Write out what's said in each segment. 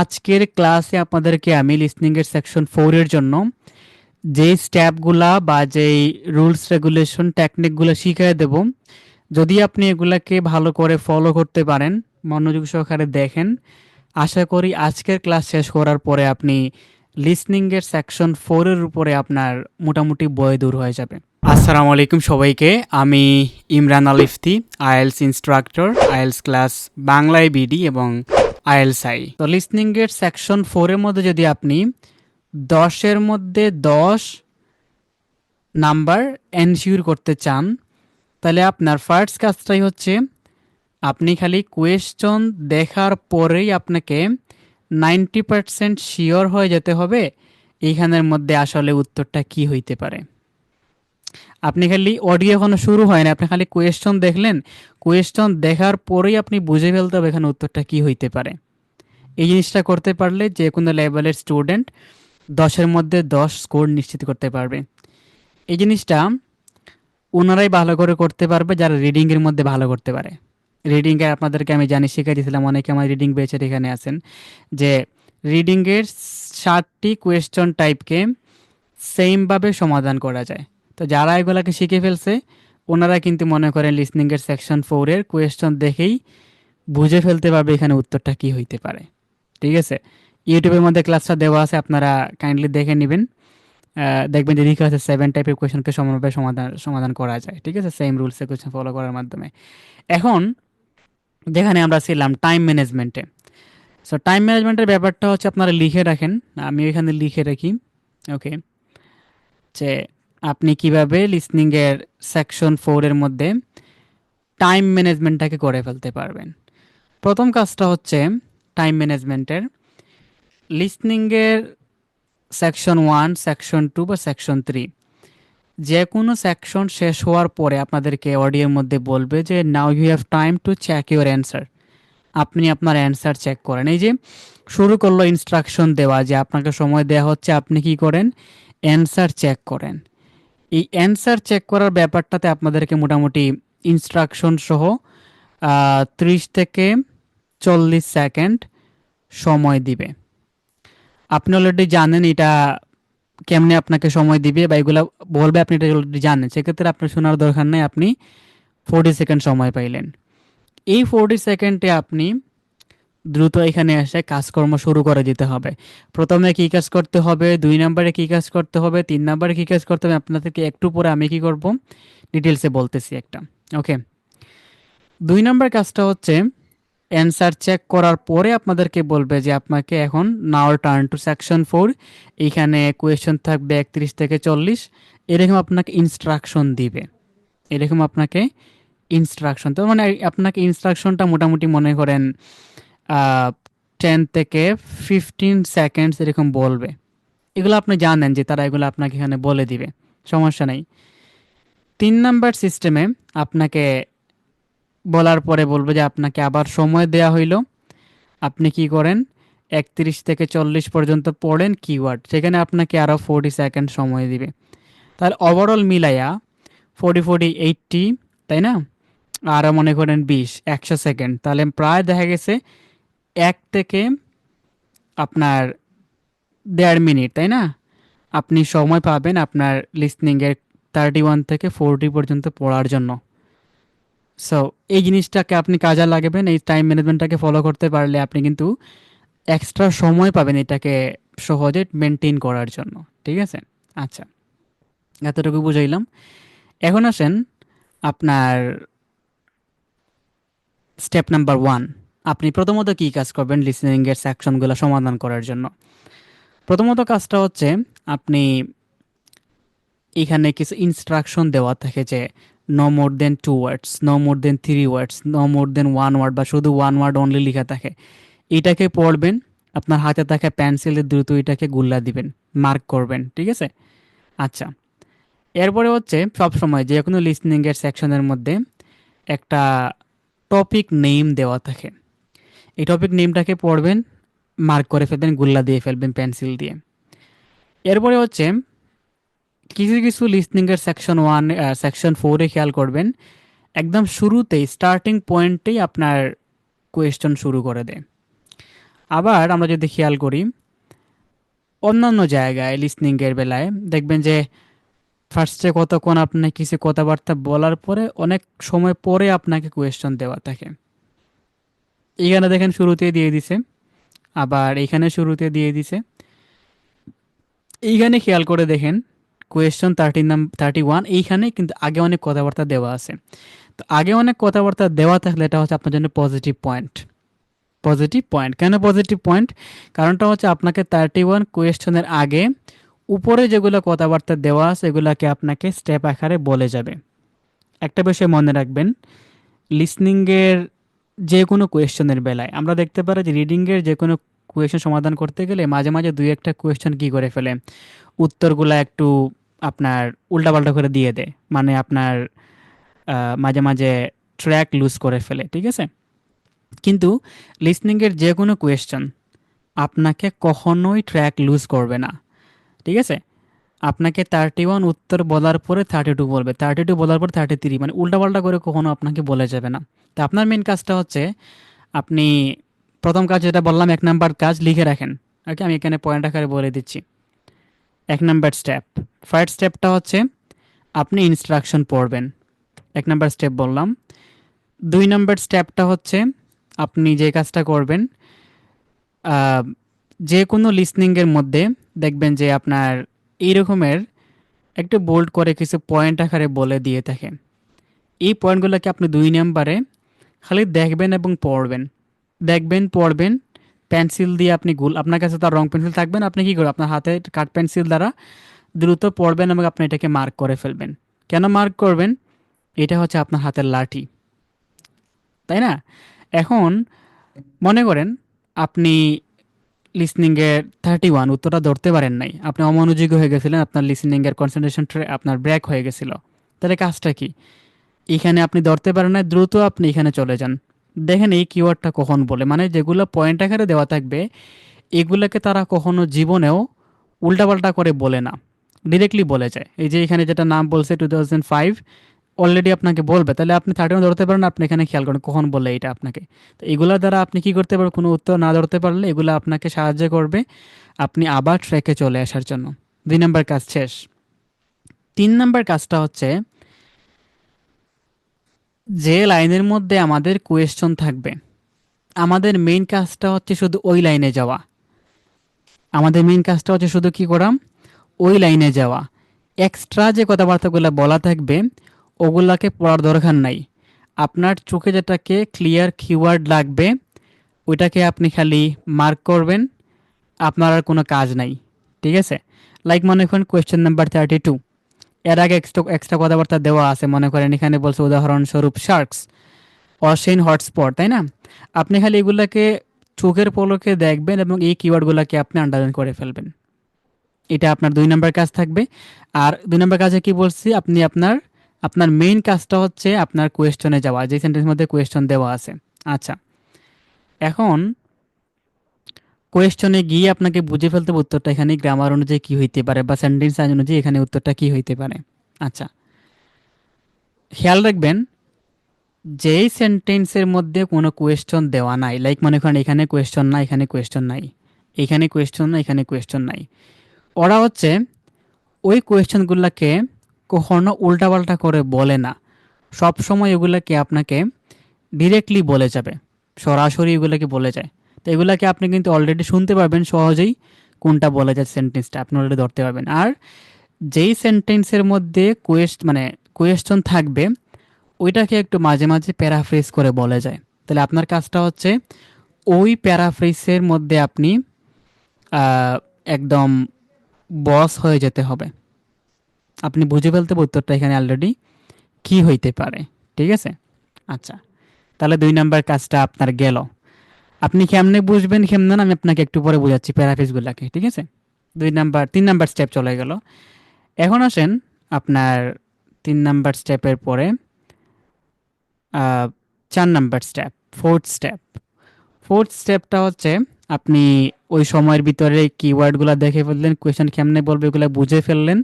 আজকের ক্লাসে আপনাদেরকে আমি লিসনিং এর সেকশন 4 এর জন্য যে স্টেপগুলা বা যেই রুলস রেগুলেশন টেকনিকগুলো শিখিয়ে দেব, যদি আপনি এগুলাকে ভালো করে ফলো করতে পারেন, মনোযোগ সহকারে দেখেন, আশা করি আজকের ক্লাস শেষ করার পরে আপনি লিসনিং এর সেকশন 4 এর উপরে আপনার মোটামুটি বই দূর হয়ে যাবে। আসসালামু আলাইকুম সবাইকে, আমি ইমরান আলিফতি, আইএলস ইনস্ট্রাক্টর, আইএলস ক্লাস বাংলায় বিডি এবং আইএলস আই। তো লিসনিং এর সেকশন 4 এর মধ্যে যদি আপনি 10-এর মধ্যে 10 নাম্বার এনশিওর করতে চান, তাহলে আপনার ফার্স্ট কাজটাই হচ্ছে আপনি খালি কোয়েশ্চন দেখার পরেই আপনাকে 90% শিওর হয়ে যেতে হবে এইখানের মধ্যে আসলে উত্তরটা কি হইতে পারে। আপনি খালি অডিও এখনো শুরু হয় না, আপনি খালি কোয়েশ্চন দেখলেন, কোয়েশ্চন দেখার পরেই আপনি বুঝে ফেলতে হবে এখানে উত্তরটা কি হইতে পারে। এই জিনিসটা করতে পারলে যে কোনো লেভেলের স্টুডেন্ট 10-এর মধ্যে 10 স্কোর নিশ্চিত করতে পারবে। এই জিনিসটা ওনারাই ভালো করে করতে পারবে যারা রিডিংয়ের মধ্যে ভালো করতে পারে। রিডিংয়ে আপনাদেরকে আমি জানি শিখিয়ে দিয়েছিলাম, অনেকে আমার রিডিং বেচের এখানে আছেন, যে রিডিংয়ের 7টি কোয়েশ্চন টাইপকে সেমভাবে সমাধান করা যায়। তো যারা এগুলাকে শিখে ফেলছে ওনারা কিন্তু মনে করেন লিসনিংয়ের সেকশন 4 এর কোয়েশ্চন দেখেই বুঝে ফেলতে পারবে এখানে উত্তরটা কি হইতে পারে। ঠিক আছে, ইউটিউবের মধ্যে ক্লাসটা দেওয়া আছে, আপনারা কাইন্ডলি দেখে নেবেন। দেখবেন যে লিখা আছে 7 টাইপের কোয়েশনকে সমানভাবে সমাধান করা যায়। ঠিক আছে, সেম রুলসে কোয়েশন ফলো করার মাধ্যমে। এখন যেখানে আমরা ছিলাম টাইম ম্যানেজমেন্টে, সো টাইম ম্যানেজমেন্টের ব্যাপারটা হচ্ছে আপনারা লিখে রাখেন, আমি এখানে লিখে রাখি। ওকে, যে আপনি কিভাবে লিসনিংয়ের সেকশন 4 এর মধ্যে টাইম ম্যানেজমেন্টটাকে করে ফেলতে পারবেন। প্রথম কাজটা হচ্ছে টাইম ম্যানেজমেন্টের লিসনিংয়ের সেকশন 1, সেকশন 2 বা সেকশন 3 যে কোনো সেকশন শেষ হওয়ার পরে আপনাদেরকে অডিওর মধ্যে বলবে যে now you have time to check your answer. আপনি আপনার অ্যান্সার চেক করেন। এই যে শুরু করলো ইনস্ট্রাকশন দেওয়া, যে আপনাকে সময় দেওয়া হচ্ছে, আপনি কি করেন, অ্যান্সার চেক করেন। এই অ্যান্সার চেক করার ব্যাপারটাতে আপনাদেরকে মোটামুটি ইনস্ট্রাকশন সহ 30 থেকে 40 সেকেন্ড সময় দিবে। আপনি অলরেডি জানেন এটা কেমনে আপনাকে সময় দিবে বা এগুলো বলবে, আপনি এটা অলরেডি জানেন, সেক্ষেত্রে আপনার শোনার দরকার নেই, আপনি 40 সেকেন্ড সময় পাইলেন। এই 40 সেকেন্ডে আপনি দ্রুত এখানে এসে কাজকর্ম শুরু করে দিতে হবে। প্রথমে কী কাজ করতে হবে, 2 নম্বরে কী কাজ করতে হবে, 3 নম্বরে কী কাজ করতে হবে, আপনাদেরকে একটু পরে আমি কি করব ডিটেলসে বলতেছি একটা। ওকে, 2 নম্বর কাজটা হচ্ছে অ্যান্সার চেক করার পরে আপনাদেরকে বলবে যে আপনাকে এখন নাও টার্ন টু সেকশন 4, এইখানে কোয়েশ্চন থাকবে 31 থেকে 40, এরকম আপনাকে ইনস্ট্রাকশন দিবে। এরকম আপনাকে ইনস্ট্রাকশন, তো মানে আপনাকে ইনস্ট্রাকশনটা মোটামুটি মনে করেন 10 থেকে 15 সেকেন্ডস এরকম বলবে। এগুলো আপনি জানেন যে তারা এগুলো আপনাকে এখানে বলে দিবে, সমস্যা নেই। 3 নাম্বার সিস্টেমে আপনাকে বলার পরে বলবে যে আপনাকে আবার সময় দেয়া হইল, আপনি কি করেন 31 থেকে 40 পর্যন্ত পড়েন কিওয়ার্ড, সেখানে আপনাকে আরও 40 সেকেন্ড সময় দিবে। তাহলে ওভারঅল মিলাইয়া 40 40 80, তাই না, আরও মনে করেন 100 সেকেন্ড, তাহলে প্রায় দেখা গেছে 1 থেকে আপনার 1.5 মিনিট, তাই না, আপনি সময় পাবেন আপনার লিসনিংয়ের 31 থেকে 40 পর্যন্ত পড়ার জন্য। সো এই জিনিসটাকে আপনি কাজে লাগাবেন, এই টাইম ম্যানেজমেন্টটাকে ফলো করতে পারলে আপনি কিন্তু এক্সট্রা সময় পাবেন এটাকে সহজে মেনটেন করার জন্য। ঠিক আছে, আচ্ছা, এতটুকু বুঝাইলাম। এখন আসেন আপনার স্টেপ নাম্বার 1। আপনি প্রথমত কী কাজ করবেন লিসনিংয়ের সেকশনগুলো সমাধান করার জন্য? প্রথমত কাজটা হচ্ছে আপনি এখানে কিছু ইনস্ট্রাকশন দেওয়া থাকে যে নো মোর দেন 2 ওয়ার্ডস, নো মোর দেন 3 ওয়ার্ডস, নো মোর দেন 1 ওয়ার্ড বা শুধু 1 ওয়ার্ড অনলি লেখা থাকে। এটাকে পড়বেন, আপনার হাতে থাকা পেন্সিলে দ্রুত এটাকে গুল্লা দিবেন, মার্ক করবেন। ঠিক আছে, আচ্ছা। এরপরে হচ্ছে সবসময় যে কোনো লিসনিংয়ের সেকশনের মধ্যে একটা টপিক নেম দেওয়া থাকে, এই টপিক নেমটাকে পড়বেন, মার্ক করে ফেলবেন, গুল্লা দিয়ে ফেলবেন পেন্সিল দিয়ে। এরপরে হচ্ছে কিছু কিছু লিসনিংয়ের সেকশন 1 সেকশন 4-এ খেয়াল করবেন, একদম শুরুতেই স্টার্টিং পয়েন্টেই আপনার কোয়েশ্চন শুরু করে দেয়। আবার আমরা যদি খেয়াল করি অন্যান্য জায়গায় লিসনিং এর বেলায় দেখবেন যে ফার্স্টে কতক্ষণ আপনি কিছু কথাবার্তা বলার পরে অনেক সময় পরে আপনাকে কোয়েশ্চন দেওয়া থাকে। এখানে দেখেন শুরুতেই দিয়ে দিছে, আবার এখানে শুরুতে দিয়ে দিছে। এইখানে খেয়াল করে দেখেন কোয়েশ্চন 31 এইখানে কিন্তু আগে অনেক কথাবার্তা দেওয়া আছে। তো আগে অনেক কথাবার্তা দেওয়া থাকলে এটা হচ্ছে আপনার জন্য পজিটিভ পয়েন্ট। পজিটিভ পয়েন্ট কেন পজিটিভ পয়েন্ট? কারণটা হচ্ছে আপনাকে 31 কোয়েশ্চনের আগে উপরে যেগুলো কথাবার্তা দেওয়া আছে এগুলাকে আপনাকে স্টেপ আকারে বলে যাবে। একটা বিষয় মনে রাখবেন, লিসনিংয়ের যে কোনো কোয়েশ্চনের বেলায় আমরা দেখতে পারি যে রিডিংয়ের যে কোনো কোয়েশ্চেন সমাধান করতে গেলে মাঝে মাঝে দুই একটা কোয়েশ্চেন কী করে ফেলে, উত্তরগুলা একটু আপনার উল্টাপাল্টা করে দিয়ে দেয়, মানে আপনার মাঝে মাঝে ট্র্যাক লুজ করে ফেলে, ঠিক আছে? কিন্তু লিসনিংয়ের যে কোনো কোয়েশ্চেন আপনাকে কখনোই ট্র্যাক লুজ করবে না, ঠিক আছে? আপনাকে 31 উত্তর বলার পরে 32 বলবে, 32 বলার পর 33, মানে উল্টাপাল্টা করে কখনো আপনাকে বলে যাবে না। তো আপনার মেন কাজটা হচ্ছে আপনি প্রথম কাজ যেটা বললাম 1 নাম্বার কাজ লিখে রাখেন। ওকে, আমি এখানে পয়েন্ট আকারে বলে দিচ্ছি। 1 নাম্বার স্টেপ, ফার্স্ট স্টেপটা হচ্ছে আপনি ইনস্ট্রাকশন পড়বেন। 1 নাম্বার স্টেপ বললাম। 2 নাম্বার স্টেপটা হচ্ছে আপনি যে কাজটা করবেন, আহ, যে কোনো লিসনিংয়ের মধ্যে দেখবেন যে আপনার এই রকমের একটু বোল্ড করে কিছু পয়েন্ট আকারে বলে দিয়ে থাকে। এই পয়েন্টগুলোকে আপনি 2 নাম্বারে খালি দেখবেন এবং পড়বেন। দেখবেন, পড়বেন, পেন্সিল দিয়ে আপনি আপনার কাছে তার রং পেন্সিল থাকবেন, আপনি কী করবেন আপনার হাতে কাঠ পেন্সিল দ্বারা দ্রুত পড়বেন এবং আপনি এটাকে মার্ক করে ফেলবেন। কেন মার্ক করবেন? এটা হচ্ছে আপনার হাতের লাঠি, তাই না? এখন মনে করেন আপনি লিসনিংয়ের 31 উত্তরটা ধরতে পারেন নাই, আপনি অমনোযোগী হয়ে গেছিলেন, আপনার লিসনিংয়ের কনসেন্ট্রেশন আপনার ব্রেক হয়ে গেছিল। তাহলে কাজটা কি? এখানে আপনি ধরতে পারেন না, দ্রুত আপনি এখানে চলে যান। দেখেন এই কিওয়ার্ডটা কখন বলে, মানে যেগুলো পয়েন্ট আকারে দেওয়া থাকবে এগুলোকে তারা কখনো জীবনেও উল্টাপাল্টা করে বলে না, ডিরেক্টলি বলে যায়। এই যে এখানে যেটা নাম বলছে 2005 অলরেডি আপনাকে বলবে, তাহলে আপনি 31 ধরতে পারেন, আপনি এখানে খেয়াল করেন কখন বলে এটা আপনাকে। তো এগুলোর দ্বারা আপনি কি করতে পারবেন, কোনো উত্তর না ধরতে পারলে এগুলো আপনাকে সাহায্য করবে আপনি আবার ট্র্যাকে চলে আসার জন্য। 2 নাম্বার কাজ শেষ। 3 নাম্বার কাজটা হচ্ছে যে লাইনের মধ্যে আমাদের কোয়েশ্চন থাকবে আমাদের মেইন কাজটা হচ্ছে শুধু ওই লাইনে যাওয়া। আমাদের মেইন কাজটা হচ্ছে শুধু কি করা, ওই লাইনে যাওয়া। এক্সট্রা যে কথাবার্তাগুলো বলা থাকবে ওগুলাকে পড়ার দরকার নাই। আপনার চোখে যেটাকে ক্লিয়ার কিওয়ার্ড লাগবে ওইটাকে আপনি খালি মার্ক করবেন, আপনার আর কোনো কাজ নাই, ঠিক আছে? লাইক মনে করেন কোয়েশ্চেন নাম্বার 32, এর আগে এক্সট্রা এক্সট্রা কথাবার্তা দেওয়া আছে, মনে করেন এখানে বলছে উদাহরণস্বরূপ শার্কস, অসীন হটস্পট, তাই না? আপনি খালি এগুলাকে চোখের পলকে দেখবেন এবং এই কিওয়ার্ডগুলোকে আপনি আন্ডারলাইন করে ফেলবেন। এটা আপনার 2 নাম্বার কাজ থাকবে। আর 2 নাম্বার কাজে কি বলছি, আপনি আপনার আপনার মেইন কাজটা হচ্ছে আপনার কোয়েশ্চনে যাওয়া, যে সেন্টেন্সের মধ্যে কোয়েশ্চন দেওয়া আছে। আচ্ছা, এখন কোয়েশ্চনে গিয়ে আপনাকে বুঝে ফেলতে হবে উত্তরটা এখানে গ্রামার অনুযায়ী কি হইতে পারে বা সেন্টেন্স অনুযায়ী এখানে উত্তরটা কি হইতে পারে। আচ্ছা, খেয়াল রাখবেন যেই সেন্টেন্সের মধ্যে কোনো কোয়েশ্চন দেওয়া নাই, লাইক মনে করেন এখানে কোয়েশ্চন না, এখানে কোয়েশ্চন নাই, এখানে কোয়েশ্চন না, এখানে কোয়েশ্চন নাই, ওরা হচ্ছে ওই কোয়েশ্চেনগুলোকে কখনো উল্টাপাল্টা করে বলে না। সব সময় এগুলোকে আপনাকে ডিরেক্টলি বলে যাবে, সরাসরি এগুলোকে বলে যায়। তো এগুলোকে আপনি কিন্তু অলরেডি শুনতে পারবেন সহজেই, কোনটা বলে যায় সেন্টেন্সটা আপনি অলরেডি ধরতে পারবেন। আর যেই সেন্টেন্সের মধ্যে কোয়েশ্চন থাকবে ওইটাকে একটু মাঝে মাঝে প্যারাফ্রেজ করে বলে যায়। তাহলে আপনার কাজটা হচ্ছে ওই প্যারাফ্রেজের মধ্যে আপনি আহ, একদম বস হয়ে যেতে হবে। আপনি বুঝে ফেলতে হবে উত্তরটা এখানে অলরেডি কি হইতে পারে, ঠিক আছে? আচ্ছা, তাহলে 2 নাম্বার কাজটা আপনার গেল। আপনি কেমনে বুঝবেন কেমনে না আমি আপনাকে একটু পরে বোঝাচ্ছি প্যারাফ্রেজগুলোকে, ঠিক আছে? 2 নাম্বার 3 নাম্বার স্টেপ চলে গেল। এখন আসেন আপনার 3 নাম্বার স্টেপের পরে 4 number step, fourth step. Fourth স্টেপটা হচ্ছে আপনি ওই সময়ের ভিতরে কিওয়ার্ডগুলো দেখে ফেললেন, কোয়েশ্চেন কেমনে বলবে এগুলো বুঝে ফেললেন।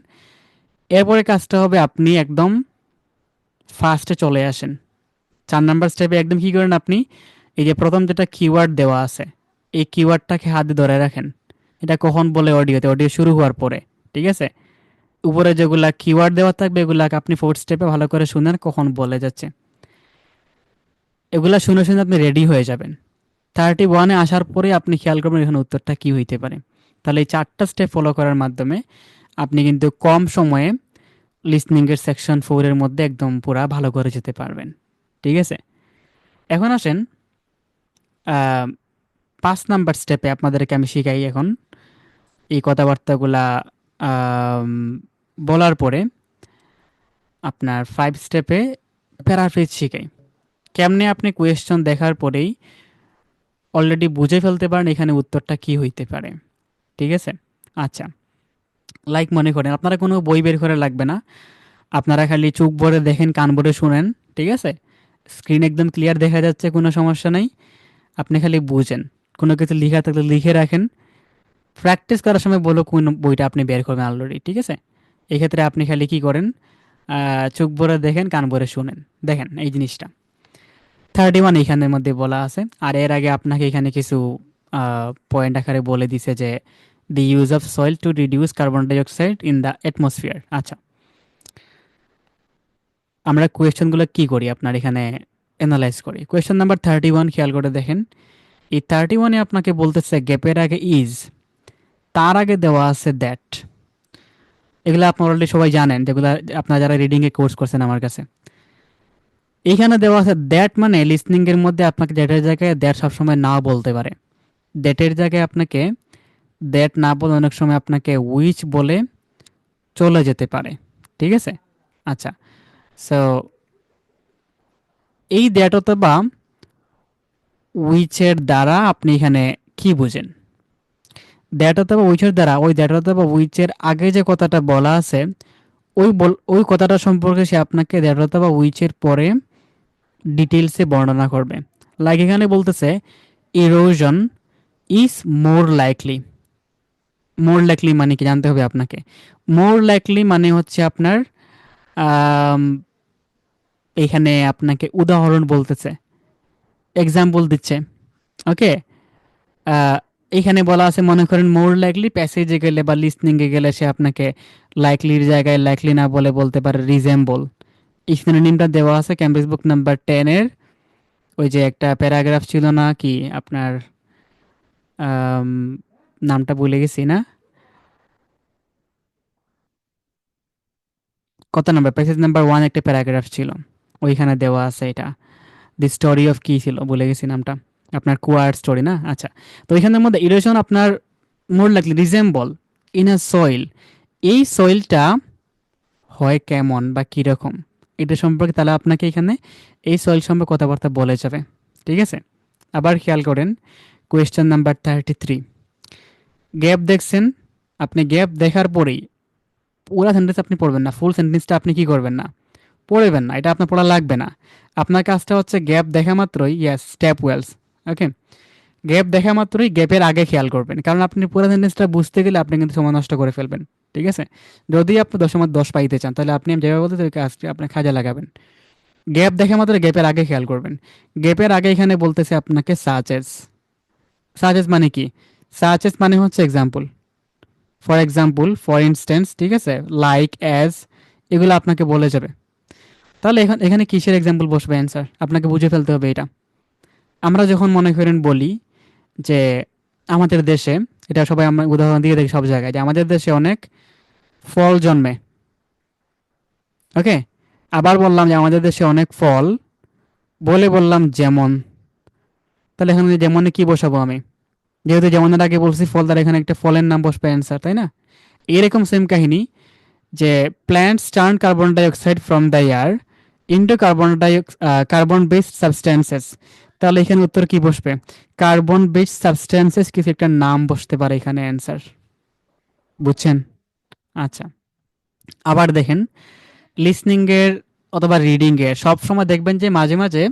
এরপরে কাজটা হবে আপনি একদম ফার্স্টে চলে আসেন। 4 নাম্বার স্টেপে একদম কি করেন আপনি, এই যে প্রথম যেটা কিওয়ার্ড দেওয়া আছে এই কিওয়ার্ডটাকে হাতে ধরে রাখেন। এটা কখন বলে? অডিওতে, অডিও শুরু হওয়ার পরে। ঠিক আছে? উপরে যেগুলা কিওয়ার্ড দেওয়া থাকবে এগুলাকে আপনি ফোর্থ স্টেপে ভালো করে শুনেন কখন বলে যাচ্ছে। এগুলা শুনে শুনে আপনি রেডি হয়ে যাবেন। 31-এ আসার পরে আপনি খেয়াল করবেন এখানে উত্তরটা কি হইতে পারে। তাহলে এই 4টা স্টেপ ফলো করার মাধ্যমে আপনি কিন্তু কম সময়ে লিসনিং এর সেকশন 4 এর মধ্যে একদম পুরা ভালো করে যেতে পারবেন। ঠিক আছে? এখন আসেন 5 নাম্বার স্টেপে আপনাদেরকে আমি শিখাই এখন এই কথাবার্তাগুলা আম, বলার পরে আপনার 5 স্টেপে প্যারাফ্রেজ শিখাই। কেমনে আপনি কোয়েশ্চন দেখার পরেই অলরেডি বুঝে ফেলতে পারেন এখানে উত্তরটা কি হইতে পারে। ঠিক আছে? আচ্ছা, লাইক মনে করেন আপনারা কোনো বই বের করে লাগবে না, আপনারা খালি চোখ ভরে দেখেন, কান ভরে শুনেন। ঠিক আছে? স্ক্রিন একদম ক্লিয়ার দেখা যাচ্ছে, কোনো সমস্যা নাই। আপনি খালি বুঝেন, কোনো কিছু লিখা থাকলে লিখে রাখেন। প্র্যাকটিস করার সময় বলো কোন বইটা আপনি বের করবেন অলরেডি। ঠিক আছে? এক্ষেত্রে আপনি খালি কি করেন, চোখ ভরে দেখেন, কান ভরে শুনেন। দেখেন এই জিনিসটা 31 এইখানের মধ্যে বলা আছে। আর এর আগে আপনাকে এখানে কিছু পয়েন্ট আকারে বলে দিছে যে দি use of soil to reduce carbon dioxide in the atmosphere. আচ্ছা, আমরা কোয়েশ্চেনগুলো কি করি আপনার এখানে অ্যানালাইজ করি। কোয়েশ্চেন নাম্বার 31 খেয়াল করে দেখেন। এই 31-এ আপনাকে বলতেছে গ্যাপের আগে ইজ, তার আগে দেওয়া আছে দ্যাট। এগুলো আপনারা অলরেডি সবাই জানেন, যেগুলো আপনারা যারা রিডিংয়ে কোর্স করছেন আমার কাছে। এইখানে দেওয়া আছে দ্যাট, মানে লিসনিং এর মধ্যে আপনাকে দ্যাটের জায়গায় দ্যাট সবসময় না বলতে পারে। দ্যাটের জায়গায় আপনাকে দ্যাট না বলে অনেক সময় আপনাকে উইচ বলে চলে যেতে পারে। ঠিক আছে? আচ্ছা, সো এই দ্যাট অথবা উইচের দ্বারা আপনি এখানে কি বুঝেন? দ্যাট অথবা উইচের দ্বারা ওই দ্যাট অথবা উইচের আগে যে কথাটা বলা আছে ওই কথাটা সম্পর্কে সে আপনাকে দ্যাট অথবা উইচের পরে ডিটেলসে বর্ণনা করবে। লাইক এখানে বলতেছে erosion is more likely. More likely মানে কি জানতে হবে আপনাকে। মোর লাইকলি মানে হচ্ছে আপনার আম, এখানে আপনাকে উদাহরণ বলতেছে, এক্সাম্পল দিচ্ছে। ওকে? এখানে বলা আছে মনে করেন মোর লাইকলি প্যাসেজে গেলে বা লিসনিং এ গেলে সে আপনাকে লাইকলির জায়গায় লাইকলি না বলে বলতে পারে রিজেম্বল। এই সিনোনিমটা দেওয়া আছে ক্যামব্রিজ বুক নাম্বার 10 এর ওই যে একটা প্যারাগ্রাফ ছিল না কি আপনার, আম, নামটা ভুলে গেছি না, কত নাম্বার, প্যাসেজ নাম্বার 1 একটা প্যারাগ্রাফ ছিল, ওইখানে দেওয়া আছে এটা। দি স্টোরি অফ কি ছিল ভুলে গেছি নামটা, আপনার কোয়ার স্টোরি না? আচ্ছা, তো এখানের মধ্যে ইরোশন আপনার more likely resemble in a soil, এই সয়েলটা হয় কেমন বা কীরকম এটা সম্পর্কে তাহলে আপনাকে এখানে এই সয়েল সম্পর্কে কথাবার্তা বলে যাবে। ঠিক আছে? আবার খেয়াল করেন কোয়েশ্চেন নাম্বার 33, গ্যাপ দেখছেন। আপনি গ্যাপ দেখার পরেই পুরো সেন্টেন্স আপনি পড়বেন না, ফুল সেন্টেন্সটা আপনি কি করবেন না, পড়বেন না, এটা আপনার পড়া লাগবে না। আপনার কাজটা হচ্ছে গ্যাপ দেখা মাত্রই, ইয়েস স্টেপ ওয়েলস, ওকে, গ্যাপ দেখা মাত্রই গ্যাপের আগে খেয়াল করবেন, কারণ আপনি পুরো সেন্টেন্সটা বুঝতে গেলে আপনি কিন্তু সময় নষ্ট করে ফেলবেন। ঠিক আছে? যদি আপনি 10 পাইতে চান তাহলে আপনি যেভাবে বলতে ওই কাজটি আপনি কাজে লাগাবেন। গ্যাপ দেখা মাত্র গ্যাপের আগে খেয়াল করবেন। গ্যাপের আগে এখানে বলতেছে আপনাকে সাচেস। সাচেস মানে কি? সাচেস মানে হচ্ছে example, for example, for instance. ঠিক আছে? লাইক, অ্যাজ, এগুলো আপনাকে বলে যাবে। তাহলে এখানে কিসের এক্সাম্পল বসবে অ্যান্সার আপনাকে বুঝে ফেলতে হবে এটা। আমরা যখন মনে করেন বলি যে আমাদের দেশে, এটা সবাই আমরা উদাহরণ দিয়ে দেখি সব জায়গায়, যে আমাদের দেশে অনেক ফল জন্মে। ওকে? আবার বললাম যে আমাদের দেশে অনেক ফল, বলে বললাম যেমন। তাহলে এখানে যেমনে কি বসাবো আমি? যেহেতু যেমনের আগে বলছি ফল, তার এখানে একটা ফলের নাম বসবে অ্যান্সার, তাই না? এরকম সেম কাহিনী যে plants turn carbon dioxide from the air into carbon based substances. তাহলে এখানে উত্তর কি বসবে? কার্বন বেসড সাবস্ট্যান্সেস কিছু একটা নাম বসতে পারে এখানে অ্যান্সার। বুঝছেন? আচ্ছা, আবার দেখেন লিসনিং এর অথবা রিডিং এর সব সময় দেখবেন যে মাঝে মাঝে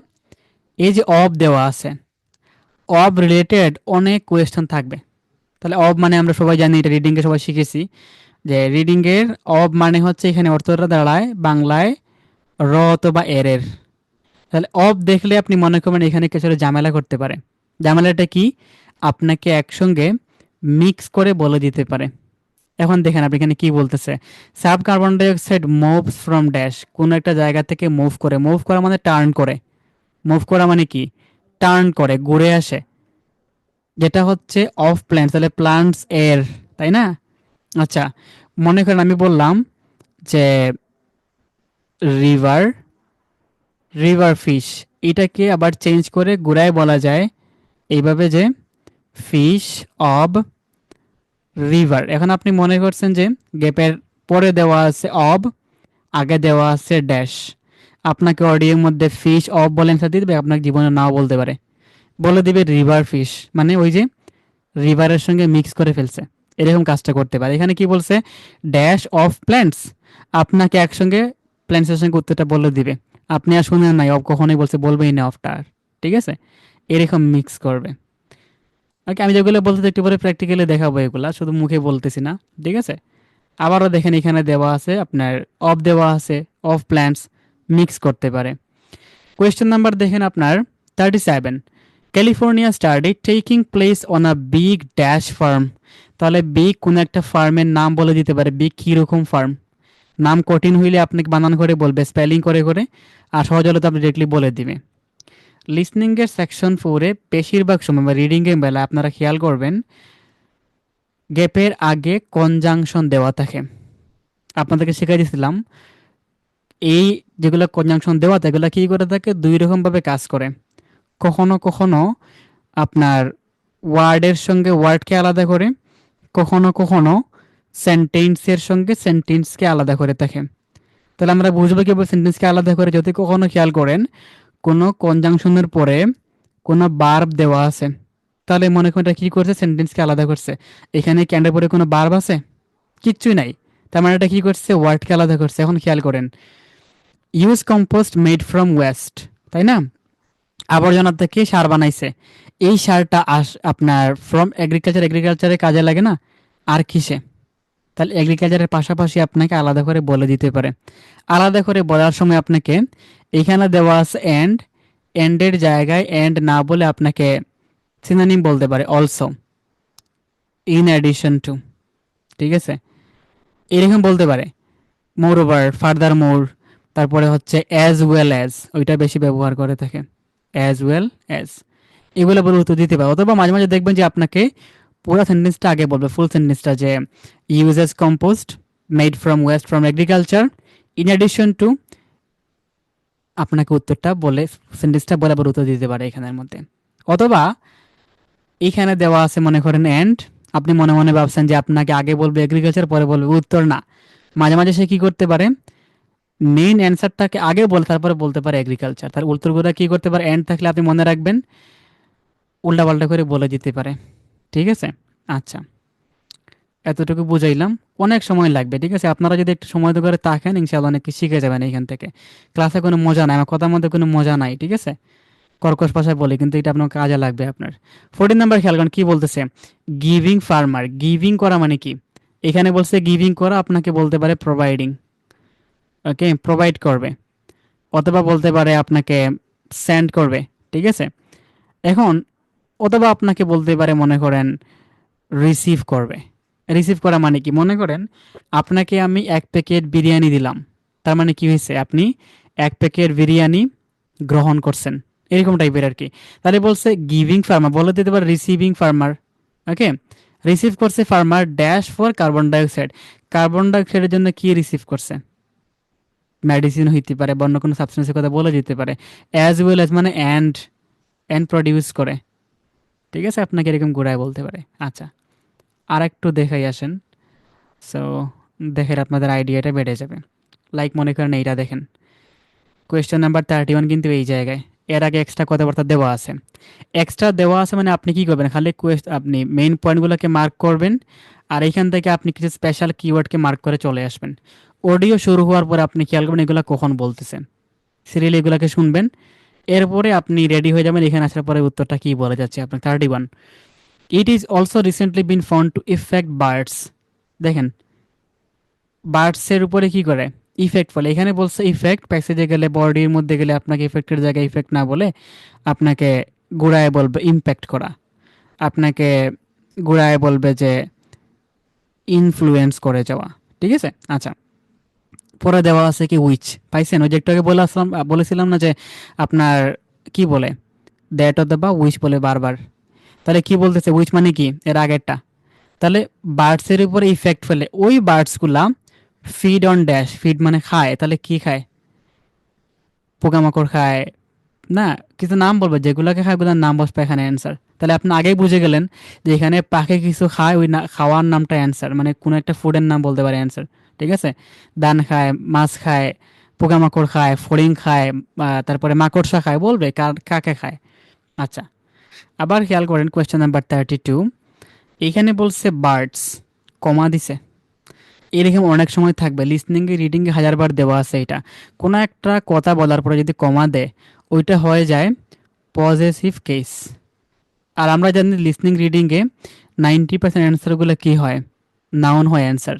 এই যে অব দেওয়া আছে, অব রিলেটেড অনেক কোয়েশ্চেন থাকবে। তাহলে অব মানে আমরা সবাই জানি, এটা রিডিং এ সবাই শিখেছি যে রিডিং এর অব মানে হচ্ছে এখানে অর্থটা দাঁড়ায় বাংলায় র অথবা এর। তাহলে অব দেখলে আপনি মনে করবেন এখানে কিছু একটা ঝামেলা করতে পারে। ঝামেলাটা কি? আপনাকে একসঙ্গে মিক্স করে বলে দিতে পারে। এখন দেখেন আপনি এখানে কি বলতেছে, sub carbon dioxide moves from dash, কোনো একটা জায়গা থেকে মুভ করে, মুভ করা মানে টার্ন করে, মুভ করা মানে কি, টার্ন করে, ঘুরে আসে, যেটা হচ্ছে অফ প্ল্যান্টস, তাহলে প্লান্টস এর, তাই না? আচ্ছা, মনে করেন আমি বললাম যে রিভার, রিভার ফিশ, এটাকে আবার চেঞ্জ করে ঘুরায় বলা যায় এইভাবে যে ফিশ অব রিভার। এখন আপনি মনে করছেন যে গ্যাপের পরে দেওয়া আছে অব, আগে দেওয়া আছে ড্যাশ, আপনাকে অডিওর মধ্যে ফিশ অফ বলে অ্যান্সার দিয়ে দেবে, আপনাকে জীবনে নাও বলতে পারে, বলে দিবে রিভার ফিশ, মানে ওই যে রিভারের সঙ্গে মিক্স করে ফেলছে, এরকম কাজটা করতে পারে। এখানে কি বলছে, ড্যাশ অফ প্ল্যান্টস, আপনাকে একসঙ্গে প্ল্যান্টসের সঙ্গে উত্তরটা বলে দিবে, আপনি আর শুনেন নাই অফ, কখনোই বলছে বলবেই না অফটা আর, ঠিক আছে, এরকম মিক্স করবে। ওকে, আমি যেগুলো বলতে একটু পরে প্র্যাকটিক্যালি দেখাবো, এগুলা শুধু মুখে বলতেছি না, ঠিক আছে। আবারও দেখেন এখানে দেওয়া আছে আপনার অফ, দেওয়া আছে অফ প্ল্যান্টস, মিক্স করতে পারে। কোয়েশ্চেন নাম্বার দেখেন আপনার 37, California study taking place on a big dash farm, তাহলে বিগ কোনো একটা ফার্মের নাম বলে দিতে পারে, বিগ কীরকম ফার্ম, নাম কঠিন হইলে আপনাকে বানান করে বলবে, স্পেলিং করে করে, আর সহজ হলে তো আপনি ডিরেক্টলি বলে দিবে। লিসনিংয়ের সেকশন 4-এ বেশিরভাগ সময় বা রিডিংয়ের বেলা আপনারা খেয়াল করবেন গ্যাপের আগে কনজাংশন দেওয়া থাকে। আপনাদেরকে শিখাই দিয়েছিলাম এই যেগুলো কনজাংশন দেওয়া থাকে এগুলো কী করে থাকে, দুই রকমভাবে কাজ করে। কখনো কখনো আপনার ওয়ার্ডের সঙ্গে ওয়ার্ডকে আলাদা করে, কখনো কখনো সেন্টেন্সের সঙ্গে সেন্টেন্সকে আলাদা করে থাকে। তাহলে আমরা বুঝবো কীভাবে সেন্টেন্সকে আলাদা করে, যদি কখনো খেয়াল করেন কোনো কনজাংশনের পরে কোনো বার্ব দেওয়া আছে, তাহলে মনে করেন এটা কী করছে, সেন্টেন্সকে আলাদা করছে। এখানে ক্যান্ডের পরে কোনো বার্ব আছে, কিচ্ছুই নাই, তার মানে এটা কী করছে, ওয়ার্ডকে আলাদা করছে। এখন খেয়াল করেন, use compost made from West, তাই না, আবর্জনা থেকে সার বানাইছে, এই সারটা আপনার ফ্রম এগ্রিকালচার, এগ্রিকালচারে কাজে লাগে না, আর কিসে, তাহলে এগ্রিকালচারের পাশাপাশি আপনাকে আলাদা করে বলে দিতে পারে। আলাদা করে বলার সময় আপনাকে এখানে দেওয়া আছে এন্ড, এন্ডের জায়গায় এন্ড না বলে আপনাকে সিনোনিম বলতে পারে, অলসো, ইন অ্যাডিশন টু, ঠিক আছে, এরকম বলতে পারে, মোর ওভার, ফার্দার মোর, তারপরে হচ্ছে অ্যাজ ওয়েল অ্যাজ, ওইটা বেশি ব্যবহার করে থাকে, অ্যাজ ওয়েল অ্যাজ, এগুলো বলে উত্তর দিতে পারে। অথবা মাঝে মাঝে দেখবেন যে আপনাকে পুরো সেন্টেন্সটা আগে বলবে, ফুল সেন্টেন্সটা, যে uses compost made from West from agriculture in addition to, আপনাকে উত্তরটা বলে, সেন্টেন্সটা বলে আবার উত্তর দিতে পারে এখানের মধ্যে। অথবা এইখানে দেওয়া আছে মনে করেন এন্ড, আপনি মনে মনে ভাবছেন যে আপনাকে আগে বলবে এগ্রিকালচার পরে বলবে উত্তর, না, মাঝে মাঝে সে কি করতে পারে, মেইন অ্যান্সারটাকে আগে বলে তারপরে বলতে পারে এগ্রিকালচার, তার উত্তরগুলো কি করতে পারে, এন্ড থাকলে আপনি মনে রাখবেন উল্টাপাল্টা করে বলে দিতে পারে, ঠিক আছে। আচ্ছা, এতটুকু বুঝাইলাম, অনেক সময় লাগবে, ঠিক আছে, আপনারা যদি একটু সময় করে তাকান ইনশাআল্লাহ অনেক কিছু শিখে যাবেন এখান থেকে। ক্লাসে কোনো মজা নাই, আমার কথার মধ্যে কোনো মজা নাই, ঠিক আছে, কর্কশ ভাষায় বলি, কিন্তু এটা আপনার কাজে লাগবে আপনার। 14 নাম্বার খেয়াল করেন কি বলতেছে, গিভিং ফার্মার, গিভিং করা মানে কি, এখানে বলছে গিভিং করা, আপনাকে বলতে পারে প্রোভাইডিং, ওকে, প্রোভাইড করবে, অথবা বলতে পারে আপনাকে সেন্ড করবে, ঠিক আছে। এখন অথবা আপনাকে বলতে পারে মনে করেন রিসিভ করবে। রিসিভ করা মানে কি, মনে করেন আপনাকে আমি 1 প্যাকেট বিরিয়ানি দিলাম, তার মানে কি হয়েছে, আপনি 1 প্যাকেট বিরিয়ানি গ্রহণ করছেন, এরকম টাইপের আর কি। তাহলে বলছে গিভিং ফার্মার, বলে দিতে পারে রিসিভিং ফার্মার, ওকে, রিসিভ করছে farmer dash for carbon dioxide, carbon ডাইঅক্সাইডের জন্য কি রিসিভ করছে, মেডিসিন হইতে পারে বা অন্য কোনো সাবস্টেন্সের কথা বলে দিতে পারে। অ্যাজ ওয়েল অ্যাজ মানে অ্যান্ড, অ্যান্ড প্রডিউস করে, ঠিক আছে, আপনাকে এরকম ঘুরায় বলতে পারে। আচ্ছা, আর একটু দেখাই আসেন, সো দেখেন আপনাদের আইডিয়াটা বেড়ে যাবে। লাইক মনে করেন এইটা দেখেন, কোয়েশ্চেন নাম্বার 31 কিন্তু এই জায়গায়, এর আগে এক্সট্রা কথাবার্তা দেওয়া আছে, এক্সট্রা দেওয়া আছে মানে আপনি কি করবেন, খালি আপনি মেইন পয়েন্টগুলোকে মার্ক করবেন, আর এইখান থেকে আপনি কিছু স্পেশাল কিওয়ার্ডকে মার্ক করে চলে আসবেন। অডিও শুরু হওয়ার পরে আপনি খেয়াল করবেন এগুলো কখন বলতেছে, সিরিয়ালি এগুলোকে শুনবেন, এরপরে আপনি রেডি হয়ে যাবেন, এখানে আসার পরে উত্তরটা কি বলে যাচ্ছে আপনার। 31, it is also recently bin found to effect birds, দেখেন বার্ডসের উপরে কি করে, ইফেক্ট ফলে, এখানে বলছে ইফেক্ট, প্যাসেজে গেলে বডির মধ্যে গেলে আপনাকে ইফেক্টের জায়গায় ইফেক্ট না বলে আপনাকে গোড়ায় বলবে ইম্প্যাক্ট করা। আপনাকে ঘুরায় বলবে যে ইনফ্লুয়েন্স করে যাওয়া। ঠিক আছে, আচ্ছা। পরে দেওয়া আছে কি উইচ, পাইছেন? ওই যে একটু আগে বলেছিলাম না যে আপনার কি বলে দ্যাট অথবা উইচ বলে বারবার। তাহলে কি বলতেছে উইচ মানে কি এর আগেরটা। তাহলে বার্ডসের উপরে ইফেক্ট ফেলে ওই বার্ডসগুলা ফিড অন ড্যাশ, ফিড মানে খায়, তাহলে কি খায়? পোকামাকড় খায় না, কিছু নাম বলবো যেগুলোকে খায় ওগুলোর নাম বসবে এখানে অ্যান্সার। তাহলে আপনি আগেই বুঝে গেলেন যে এখানে পাখি কিছু খায়, ওই খাওয়ার নামটা অ্যান্সার, মানে কোনো একটা ফুডের নাম বলতে পারে অ্যান্সার। ঠিক আছে, ধান খায়, মাছ খায়, পোকামাকড় খায়, ফড়িং খায়, তারপরে মাকড়সা খায়, বলবে কাকে খায়। আচ্ছা, আবার খেয়াল করেন কোয়েশ্চেন নাম্বার 32। এখানে বলছে বার্ডস, কমা দিছে। এরকম অনেক সময় থাকবে লিসনিংয়ে রিডিংয়ে হাজারবার দেওয়া আছে। এটা কোনো একটা কথা বলার পরে যদি কমা দেয় ওইটা হয়ে যায় পজেসিভ কেস। আর আমরা জানি লিসনিং রিডিংয়ে 90% অ্যান্সারগুলো কী হয়, নাউন হয় অ্যান্সার।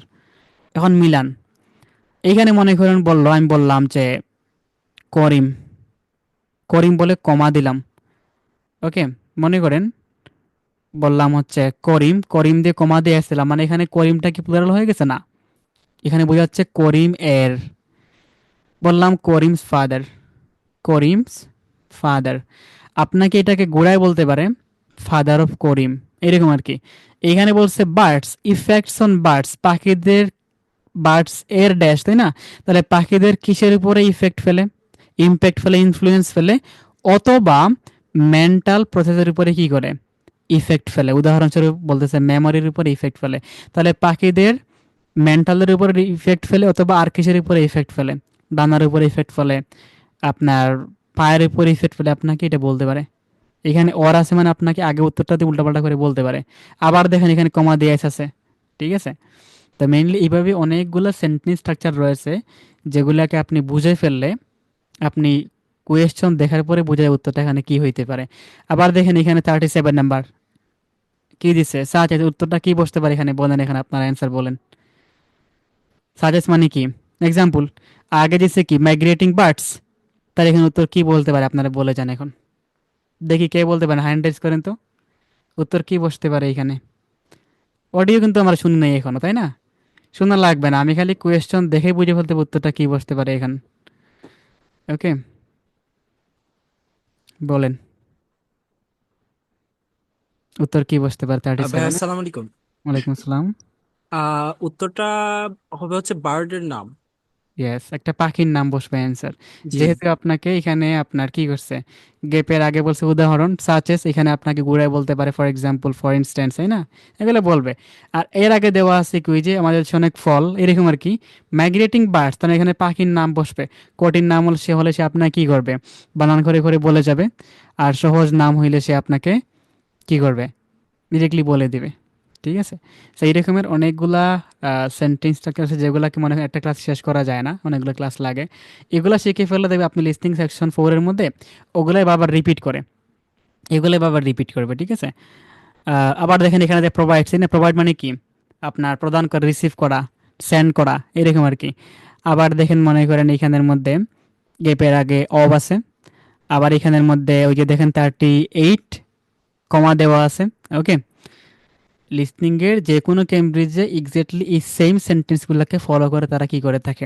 এখন মিলান, এইখানে মনে করেন আমি বললাম যে করিম, করিম বলে কমা দিলাম। ওকে, মনে করেন বললাম হচ্ছে করিম, করিম দিয়ে কমা দিয়ে আসছিলাম, মানে এখানে করিমটা কি প্লুরাল হয়ে গেছে? না, এখানে বোঝা যাচ্ছে করিম এর। বললাম করিমস ফাদার, করিমস ফাদার। আপনাকে এটাকে গোড়ায় বলতে পারে ফাদার অফ করিম, এরকম আর কি। এখানে বলছে বার্ডস, ইফেক্টস অন বার্ডস, পাখিদের, বার্ডস এর ড্যাশ, তাই না? তাহলে পাখিদের কিসের উপরে ইফেক্ট ফেলে, ইমপ্যাক্ট ফেলে, ইনফ্লুয়েন্স ফেলে, অথবা মেন্টাল প্রসেসের উপরে কি করে, ইফেক্ট ফেলে। উদাহরণস্বরূপ বলতেছে মেমোরির উপরে ইফেক্ট ফেলে। তাহলে পাখিদের মেন্টালের উপরে ইফেক্ট ফেলে, অথবা আর কিসের উপরে ইফেক্ট ফেলে, ডানার উপরে ইফেক্ট ফেলে, আপনার পায়ের উপরে ইফেক্ট ফেলে, আপনাকে এটা বলতে পারে। এখানে অর আছে মানে আপনাকে আগে উত্তরটা দিয়ে উল্টাপাল্টা করে বলতে পারে। আবার দেখেন এখানে কমা দিয়ে আছে। ঠিক আছে, তো মেইনলি এইভাবে অনেকগুলো সেন্টেন্স স্ট্রাকচার রয়েছে যেগুলোকে আপনি বুঝে ফেললে আপনি কোয়েশ্চন দেখার পরে বোঝায় উত্তরটা এখানে কি হইতে পারে। আবার দেখেন এখানে 37 নাম্বার কি দিছে, সাজেস, উত্তরটা কি বসতে পারে এখানে বলেন, এখানে আপনার অ্যান্সার বলেন। সাজেস মানে কি, এক্সাম্পল আগে দিছে কি মাইগ্রেটিং বার্ডস, তার এখানে উত্তর কি বলতে পারে আপনারা বলে যান এখন। দেখি কে বলতে পারেন, হ্যান্ড রেজ করেন তো। উত্তর কি বসতে পারে এখানে? অডিও কিন্তু আমরা শুনি নাই এখনো, তাই না? শোনা লাগবে না, আমি খালি কোয়েশ্চন দেখে বুঝে ফেলতে পারবো উত্তরটা কি বসতে পারে এখানে। ওকে, বলেন উত্তর কি বসতে পারে থার্টি ভাই সেভেনে? আসসালামু আলাইকুম। ওয়ালাইকুম আসসালাম। উত্তরটা হবে হচ্ছে বার্ডের নাম। ইয়েস, একটা পাখির নাম বসবে অ্যান্সার। জি। যেহেতু আপনাকে এখানে আপনার কি করছে, গেপের আগে বলছে উদাহরণ সাচেস, এখানে আপনাকে ঘুরায় বলতে পারে ফর এক্সাম্পল, ফর ইনস্ট্যান্স, তাই না? এগুলো বলবে। আর এর আগে দেওয়া আছে কি ওই যে আমাদের দেশে অনেক ফল এরকম আর কি, মাইগ্রেটিং বার্ডস, তাহলে এখানে পাখির নাম বসবে। কঠিন নাম হলে সে আপনাকে কি করবে, বানান করে করে বলে যাবে। আর সহজ নাম হইলে সে আপনাকে কি করবে, ডিরেক্টলি বলে দিবে। ঠিক আছে, সেই রকমের অনেকগুলা সেন্টেন্স স্ট্রাকচার আছে যেগুলোকে মনে হয় একটা ক্লাস শেষ করা যায় না, অনেকগুলো ক্লাস লাগে। এগুলো শিখে ফেললে দেখবে আপনি লিসনিং সেকশন 4-এর মধ্যে ওগুলাই বারবার রিপিট করে, এগুলোই বারবার রিপিট করবে। ঠিক আছে, আবার দেখেন এখানে যে প্রোভাইড, না প্রোভাইড মানে কি, আপনার প্রদান করা, রিসিভ করা, সেন্ড করা, এরকম আর কি। আবার দেখেন মনে করেন এখানের মধ্যে গেপের আগে অব আছে। আবার এখানের মধ্যে ওই যে দেখেন 38 কমা দেওয়া আছে। ওকে, লিসনিংয়ের যে কোনো কেমব্রিজে এক্স্যাক্টলি এই সেম সেন্টেন্সগুলোকে ফলো করে তারা কি করে থাকে,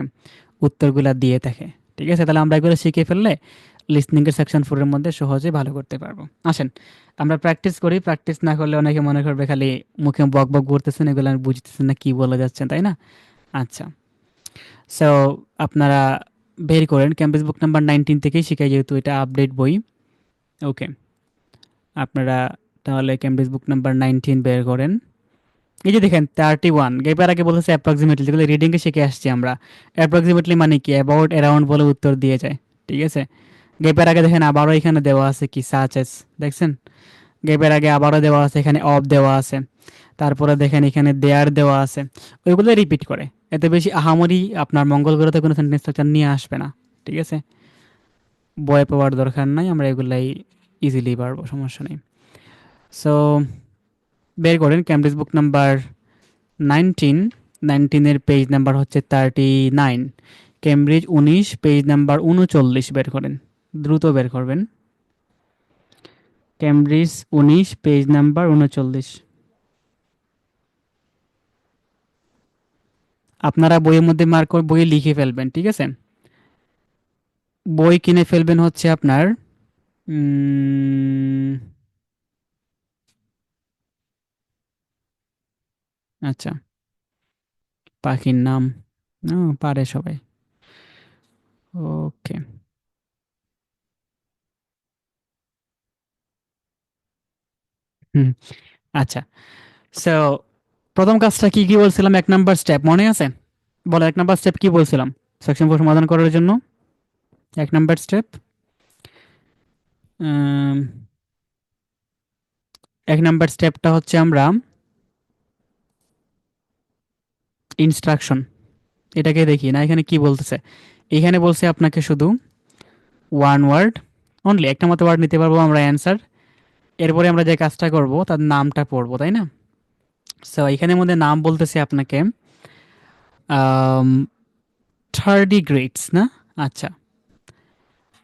উত্তরগুলো দিয়ে থাকে। ঠিক আছে, তাহলে আমরা এগুলো শিখে ফেললে লিসনিংয়ের সেকশন 4-এর মধ্যে সহজে ভালো করতে পারবো। আসেন আমরা প্র্যাকটিস করি, প্র্যাকটিস না করলে অনেকে মনে করবে খালি মুখে বক বক করতেছেন, এগুলো আমি বুঝতেছেন না কি বলে যাচ্ছেন, তাই না? আচ্ছা, সো আপনারা বের করেন ক্যাম্পাস বুক নাম্বার 19 থেকেই শিখাই, যেহেতু এটা আপডেট বই। ওকে, আপনারা তাহলে ক্যাম্পাস বুক নাম্বার 19 বের করেন। এই যে দেখেন 31, এবার আগে বলেছে অ্যাপ্রক্সিমেটলি, যেগুলো রিডিংয়ে শিখে আসছি আমরা। অ্যাপ্রক্সিমেটলি মানে কি, অ্যাবাউট, অ্যারাউন্ড বলে উত্তর দিয়ে যায়। ঠিক আছে, গেপের আগে দেখেন আবারও এখানে দেওয়া আছে কি সাচেস, দেখছেন? গেপের আগে আবারও দেওয়া আছে, এখানে অফ দেওয়া আছে। তারপরে দেখেন এখানে দেয়ার দেওয়া আছে। ওইগুলো রিপিট করে, এতে বেশি আহামরি আপনার মঙ্গল গ্রহতে কোনো সেন্টেন্স স্ট্রাকচার নিয়ে আসবে না। ঠিক আছে, বয়ে পাওয়ার দরকার নাই, আমরা এগুলাই ইজিলি পারবো, সমস্যা নেই। সো বের করেন ক্যামব্রিজ বুক নাম্বার 19, 19-এর পেজ নাম্বার হচ্ছে 39। কেমব্রিজ 19 পেজ নাম্বার 39 বের করেন, দ্রুত বের করবেন। Cambridge 19, page number 39। আপনারা বইয়ের মধ্যে মার্ক করে বইয়ে লিখে ফেলবেন, ঠিক আছে? বই কিনে ফেলবেন হচ্ছে আপনার উম, আচ্ছা, পাখির নাম পারে সবাই। ওকে। হুম। আচ্ছা, সো প্রথম কাজটা কি কি বলছিলাম? 1 নাম্বার স্টেপ মনে আছে? বলো, 1 নাম্বার স্টেপ কি বলছিলাম সেকশন 4 সমাধান করার জন্য? 1 নাম্বার স্টেপ, 1 নাম্বার স্টেপটা হচ্ছে আমরা ইনস্ট্রাকশন, এটাকে দেখি না এখানে কি বলতেছে। এখানে বলছে আপনাকে শুধু ওয়ান ওয়ার্ড অনলি, একটা মতো ওয়ার্ড নিতে পারবো আমরা অ্যান্সার। এরপরে আমরা যে কাজটা করব তার নামটা পড়বো, তাই না? সো এখানের মধ্যে নাম বলতেছে আপনাকে থার্ডিগ্রেডস না? আচ্ছা,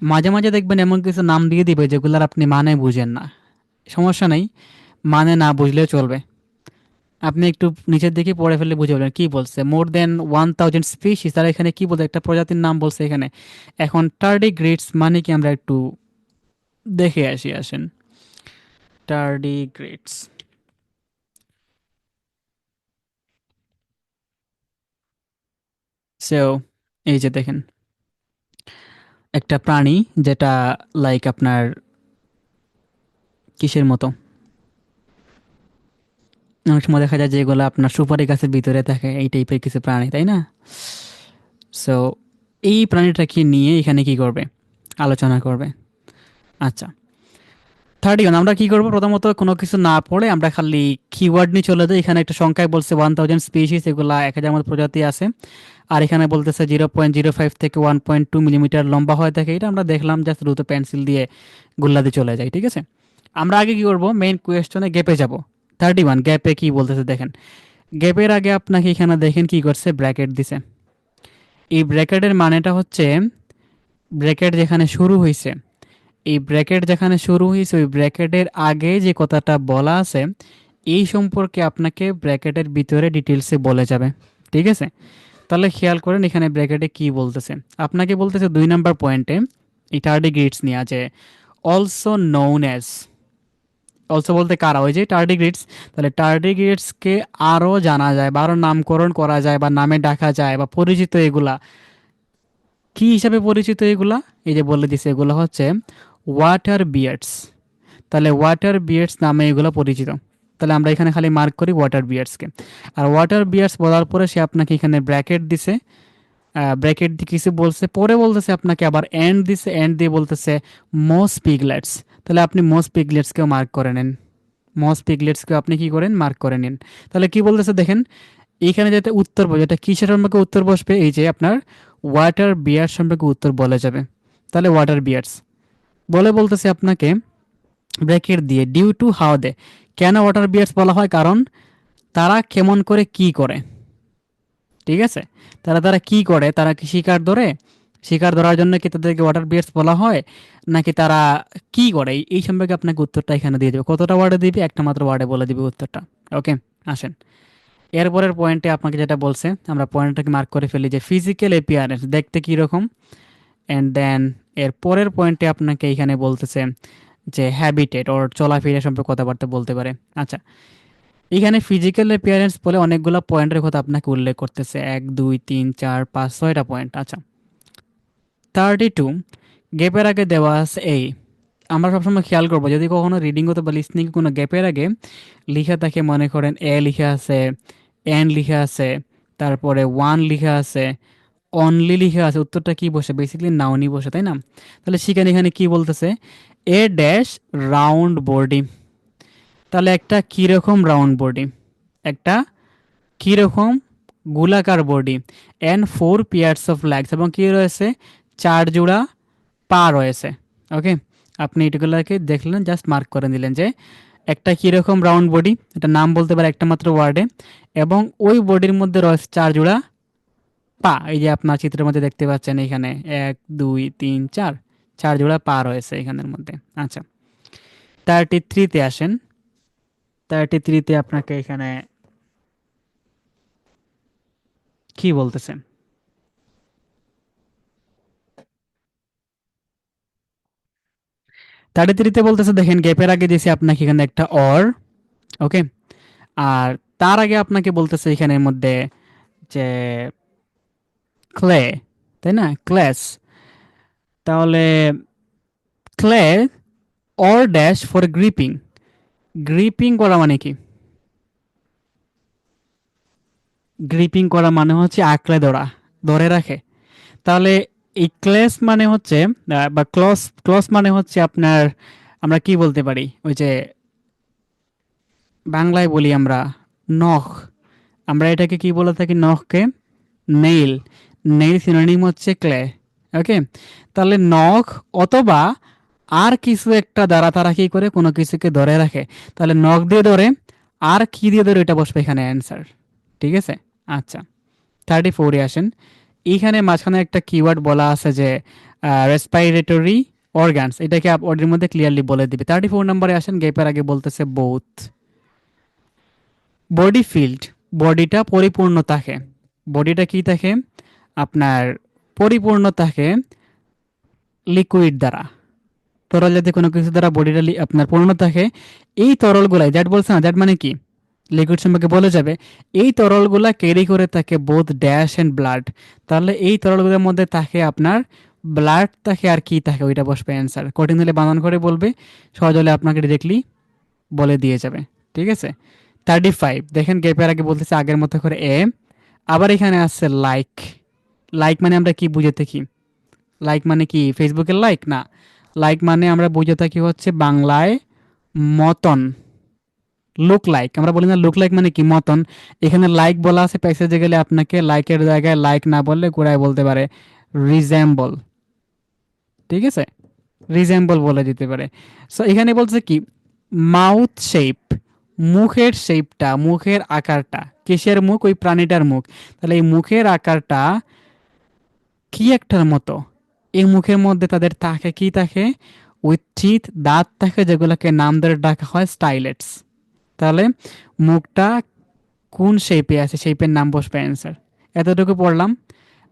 মাঝে মাঝে দেখবেন এমন কিছু নাম দিয়ে দিবে যেগুলোর আপনি মানে বুঝেন না। সমস্যা নেই, মানে না বুঝলেও চলবে। আপনি একটু নিচের দিকে পড়ে ফেললে বুঝে যাবেন কি বলছে। মোর দেন 1000 স্পিসিস, তারা এখানে কি বলছে, একটা প্রজাতির নাম বলছে এখানে। এখন টার্ডিগ্রেডস মানে কি আমরা একটু দেখে আসি, আসেন। টার্ডিগ্রেডস, সো এই যে দেখেন, একটা প্রাণী যেটা লাইক আপনার কিসের মতো, অনেক সময় দেখা যায় যেগুলো আপনার সুপারি গাছের ভিতরে থাকে, এই টাইপের কিছু প্রাণী, তাই না? সো এই প্রাণীটাকে নিয়ে এখানে কি করবে, আলোচনা করবে। আচ্ছা, থার্ড ইয়ার আমরা কি করবো, প্রথমত কোনো কিছু না পড়ে আমরা খালি কিওয়ার্ড নিয়ে চলে যাই। এখানে একটা সংখ্যায় বলছে 1000 স্পিসিস, এগুলা 1,000 মতো প্রজাতি আছে। আর এখানে বলতেছে 0.05 থেকে 1.2 মিলিমিটার লম্বা হয়ে থাকে। এটা আমরা দেখলাম, জাস্ট দ্রুত পেন্সিল দিয়ে গুল্লা দিয়ে চলে যায়, ঠিক আছে? আমরা আগে কি করব, মেইন কোয়েশ্চনে গ্যাপে যাব। 31 গ্যাপে কি বলতেছে দেখেন। গ্যাপের আগে আপনাকে এখানে দেখেন কি করছে, ব্র্যাকেট দিছে। এই ব্র্যাকেটের মানেটা হচ্ছে ব্র্যাকেট যেখানে শুরু হয়েছে, এই ব্র্যাকেট যেখানে শুরু হয়েছে ওই ব্র্যাকেটের আগে যে কথাটা বলা আছে এই সম্পর্কে আপনাকে ব্র্যাকেটের ভিতরে ডিটেলসে বলে যাবে, ঠিক আছে? তাহলে খেয়াল করেন এখানে ব্র্যাকেটে কি বলতেছে। আপনাকে বলতেছে 2 নাম্বার পয়েন্টে এই টার্ডিগ্রেডস নিয়ে আছে, অলসো নোন অ্যাজ। অলসো বলতে কারা, ওই যে টার্ডিগ্রেডস। তাহলে টার্ডিগ্রেডসকে আরও জানা যায় বা আরও নামকরণ করা যায় বা নামে ডাকা যায় বা পরিচিত এগুলা কি হিসাবে পরিচিত এগুলা, এই যে বলে দিছে এগুলো হচ্ছে ওয়াটার বিয়ার্ডস। তাহলে ওয়াটার বিয়ার্ডস নামে এগুলো পরিচিত। তাহলে আমরা এখানে খালি মার্ক করি ওয়াটার বিয়ার্ডসকে। আর ওয়াটার বিয়ার্ডস বলার পরে সে আপনাকে এখানে ব্র্যাকেট দিছে, ব্র্যাকেট দিয়ে কিছু বলছে, পরে বলতেছে আপনাকে আবার এন্ড দিছে, এন্ড দিয়ে বলতেছে মোস পিগলেটস। তাহলে আপনি মোস পিগলেটসকেও মার্ক করে নেন, মোস পিগলেটসকেও আপনি কি করেন, মার্ক করে নিন। তাহলে কি বলতেছে দেখেন, এইখানে যাতে উত্তর বসে, এটা কিসের সম্পর্কে উত্তর বসবে, এই যে আপনার ওয়াটার বিয়ার সম্পর্কে উত্তর বলা যাবে। তাহলে ওয়াটার বিয়ার্স বলে বলতেছে আপনাকে ব্র্যাকেট দিয়ে ডিউ টু হাউ দে, কেন ওয়াটার বিয়ার্স বলা হয়, কারণ তারা কেমন করে কি করে, ঠিক আছে? তারা তারা কি করে, তারা কি শিকার ধরে, শিকার ধরার জন্য কি তাদেরকে ওয়াটার বিয়ার্স বলা হয়, নাকি তারা কি করে, এই সম্পর্কে আপনাকে উত্তরটা এখানে দিয়ে দেবে। কতটা ওয়ার্ডে দিবে, একটা মাত্র ওয়ার্ডে বলে দিবে উত্তরটা। ওকে, আসেন এরপরের পয়েন্টে আপনাকে যেটা বলছে, আমরা পয়েন্টটাকে মার্ক করে ফেলি যে ফিজিক্যাল অ্যাপিয়ারেন্স দেখতে কীরকম। অ্যান্ড দেন এর পরের পয়েন্টে আপনাকে এখানে বলতেছে যে হ্যাবিটেট ওর চলাফেরা সম্পর্কে কথাবার্তা বলতে পারে। আচ্ছা, এখানে ফিজিক্যাল অ্যাপিয়ারেন্স বলে অনেকগুলো পয়েন্টের কথা আপনাকে উল্লেখ করতেছে, 1 2 3 4 5 6টা পয়েন্ট। আচ্ছা, 32 গ্যাপের আগে দেওয়া আছে এই। আমরা সবসময় খেয়াল করবো যদি কখনো রিডিং হতো বা লিসনিং কোনো গ্যাপের আগে লিখা থাকে, মনে করেন এ লিখা আছে, এন লিখা আছে, তারপরে ওয়ান লিখা আছে, অনলি লিখা আছে, উত্তরটা কি বসে, বেসিক্যালি নাউনই বসে, তাই না? তাহলে সেখানে এখানে কি বলতেছে, এ ড্যাশ রাউন্ড বডি। তাহলে একটা কীরকম রাউন্ড বডি, একটা কীরকম গোলাকার body. And 4 pairs of legs, এবং কি রয়েছে, 4 জোড়া পা রয়েছে। ওকে, আপনি এগুলোকে দেখলেন, জাস্ট মার্ক করে নিলেন যে একটা কীরকম রাউন্ড বডি, এটা নাম বলতে পারে একটা মাত্র ওয়ার্ডে, এবং ওই বডির মধ্যে রয়েছে 4 জোড়া পা। এই যে আপনার চিত্রের মধ্যে দেখতে পাচ্ছেন এখানে 1 2 3 4, 4 জোড়া পা রয়েছে এখানের মধ্যে। আচ্ছা, 33-তে আসেন। 33-তে আপনাকে এখানে কি বলতেছেন? 33-তে বলতেছে, দেখেন গ্যাপের আগে দিয়েছি আপনাকে এখানে একটা অর, ওকে? আর তার আগে আপনাকে বলতেছে এখানের মধ্যে যে ক্লে, তাই না? ক্লেস। তাহলে clay or dash for gripping. Gripping করা মানে কি? গ্রিপিং করা মানে হচ্ছে আঁকড়ে ধরা, ধরে রাখে। তাহলে এই ক্লেস মানে হচ্ছে বা ক্লস, ক্লস মানে হচ্ছে আপনার, আমরা কি বলতে পারি, ওই যে বাংলায় বলি আমরা নখ, আমরা এটাকে কি বলে থাকি নখকে? নেইল। নেইল সিনোনিম হচ্ছে ক্লে, ওকে? তাহলে নখ অথবা আর কিছু একটা দ্বারা তারা কি করে কোনো কিছুকে ধরে রাখে। তাহলে নখ দিয়ে ধরে, আর কি দিয়ে ধরে, এটা বসবে এখানে অ্যান্সার। ঠিক আছে? আচ্ছা, 34-এ আসেন। এইখানে মাঝখানে একটা কিওয়ার্ড বলা আছে যে রেসপাইরেটরি অর্গানস, এটাকে ওদের মধ্যে ক্লিয়ারলি বলে দিবে। 34 নম্বরে আসেন, গ্যাপের আগে বলতেছে বোথ। বডি ফিল্ড, বডিটা পরিপূর্ণ থাকে। বডিটা কি থাকে? আপনার পরিপূর্ণ থাকে লিকুইড দ্বারা, তরল জাতীয় কোনো কিছু দ্বারা বডিটা আপনার পূর্ণ থাকে। এই তরলগুলাই, দ্যাট বলছে না, দ্যাট মানে কি? লিকুইড সম্পর্কে বলে যাবে। এই তরলগুলা ক্যারি করে থাকে বোথ ড্যাশ অ্যান্ড ব্লাড। তাহলে এই তরলগুলোর মধ্যে থাকে আপনার ব্লাড থাকে, আর কি থাকে, ওইটা বসবে অ্যান্সার। কঠিন হলে বানান করে বলবে, সহজ হলে আপনাকে ডিরেক্টলি বলে দিয়ে যাবে। ঠিক আছে? 35, দেখেন গ্যাপের আগে বলতেছে আগের মতো করে এ, আবার এখানে আসছে লাইক। লাইক মানে আমরা কি বুঝে থাকি? লাইক মানে কি ফেসবুকের লাইক না। লাইক মানে আমরা বুঝে থাকি হচ্ছে বাংলায় মতন, লুক লাইক। আমরা বলি না লুক লাইক মানে কি? মতন। এখানে লাইক বলা আছে, প্যাসেজে গেলে আপনাকে লাইকের জায়গায় লাইক না বললে গোড়ায় বলতে পারে রিজেম্বল। ঠিক আছে? রিজেম্বল বলে দিতে পারে। সো এখানে বলছে কি মাউথ শেপ, মুখের শেপটা, মুখের আকারটা, কিসের মুখ? ওই প্রাণীটার মুখ। তাহলে এই মুখের আকারটা কি একটার মতো। এই মুখের মধ্যে তাদের থাকে কি থাকে? উইথ টিথ, দাঁত থাকে, যেগুলোকে নাম ধরে ডাকা হয় স্টাইলেটস। তাহলে মুখটা কোন শেপে আছে, শেপের নাম বসবে অ্যান্সার। এতটুকু পড়লাম।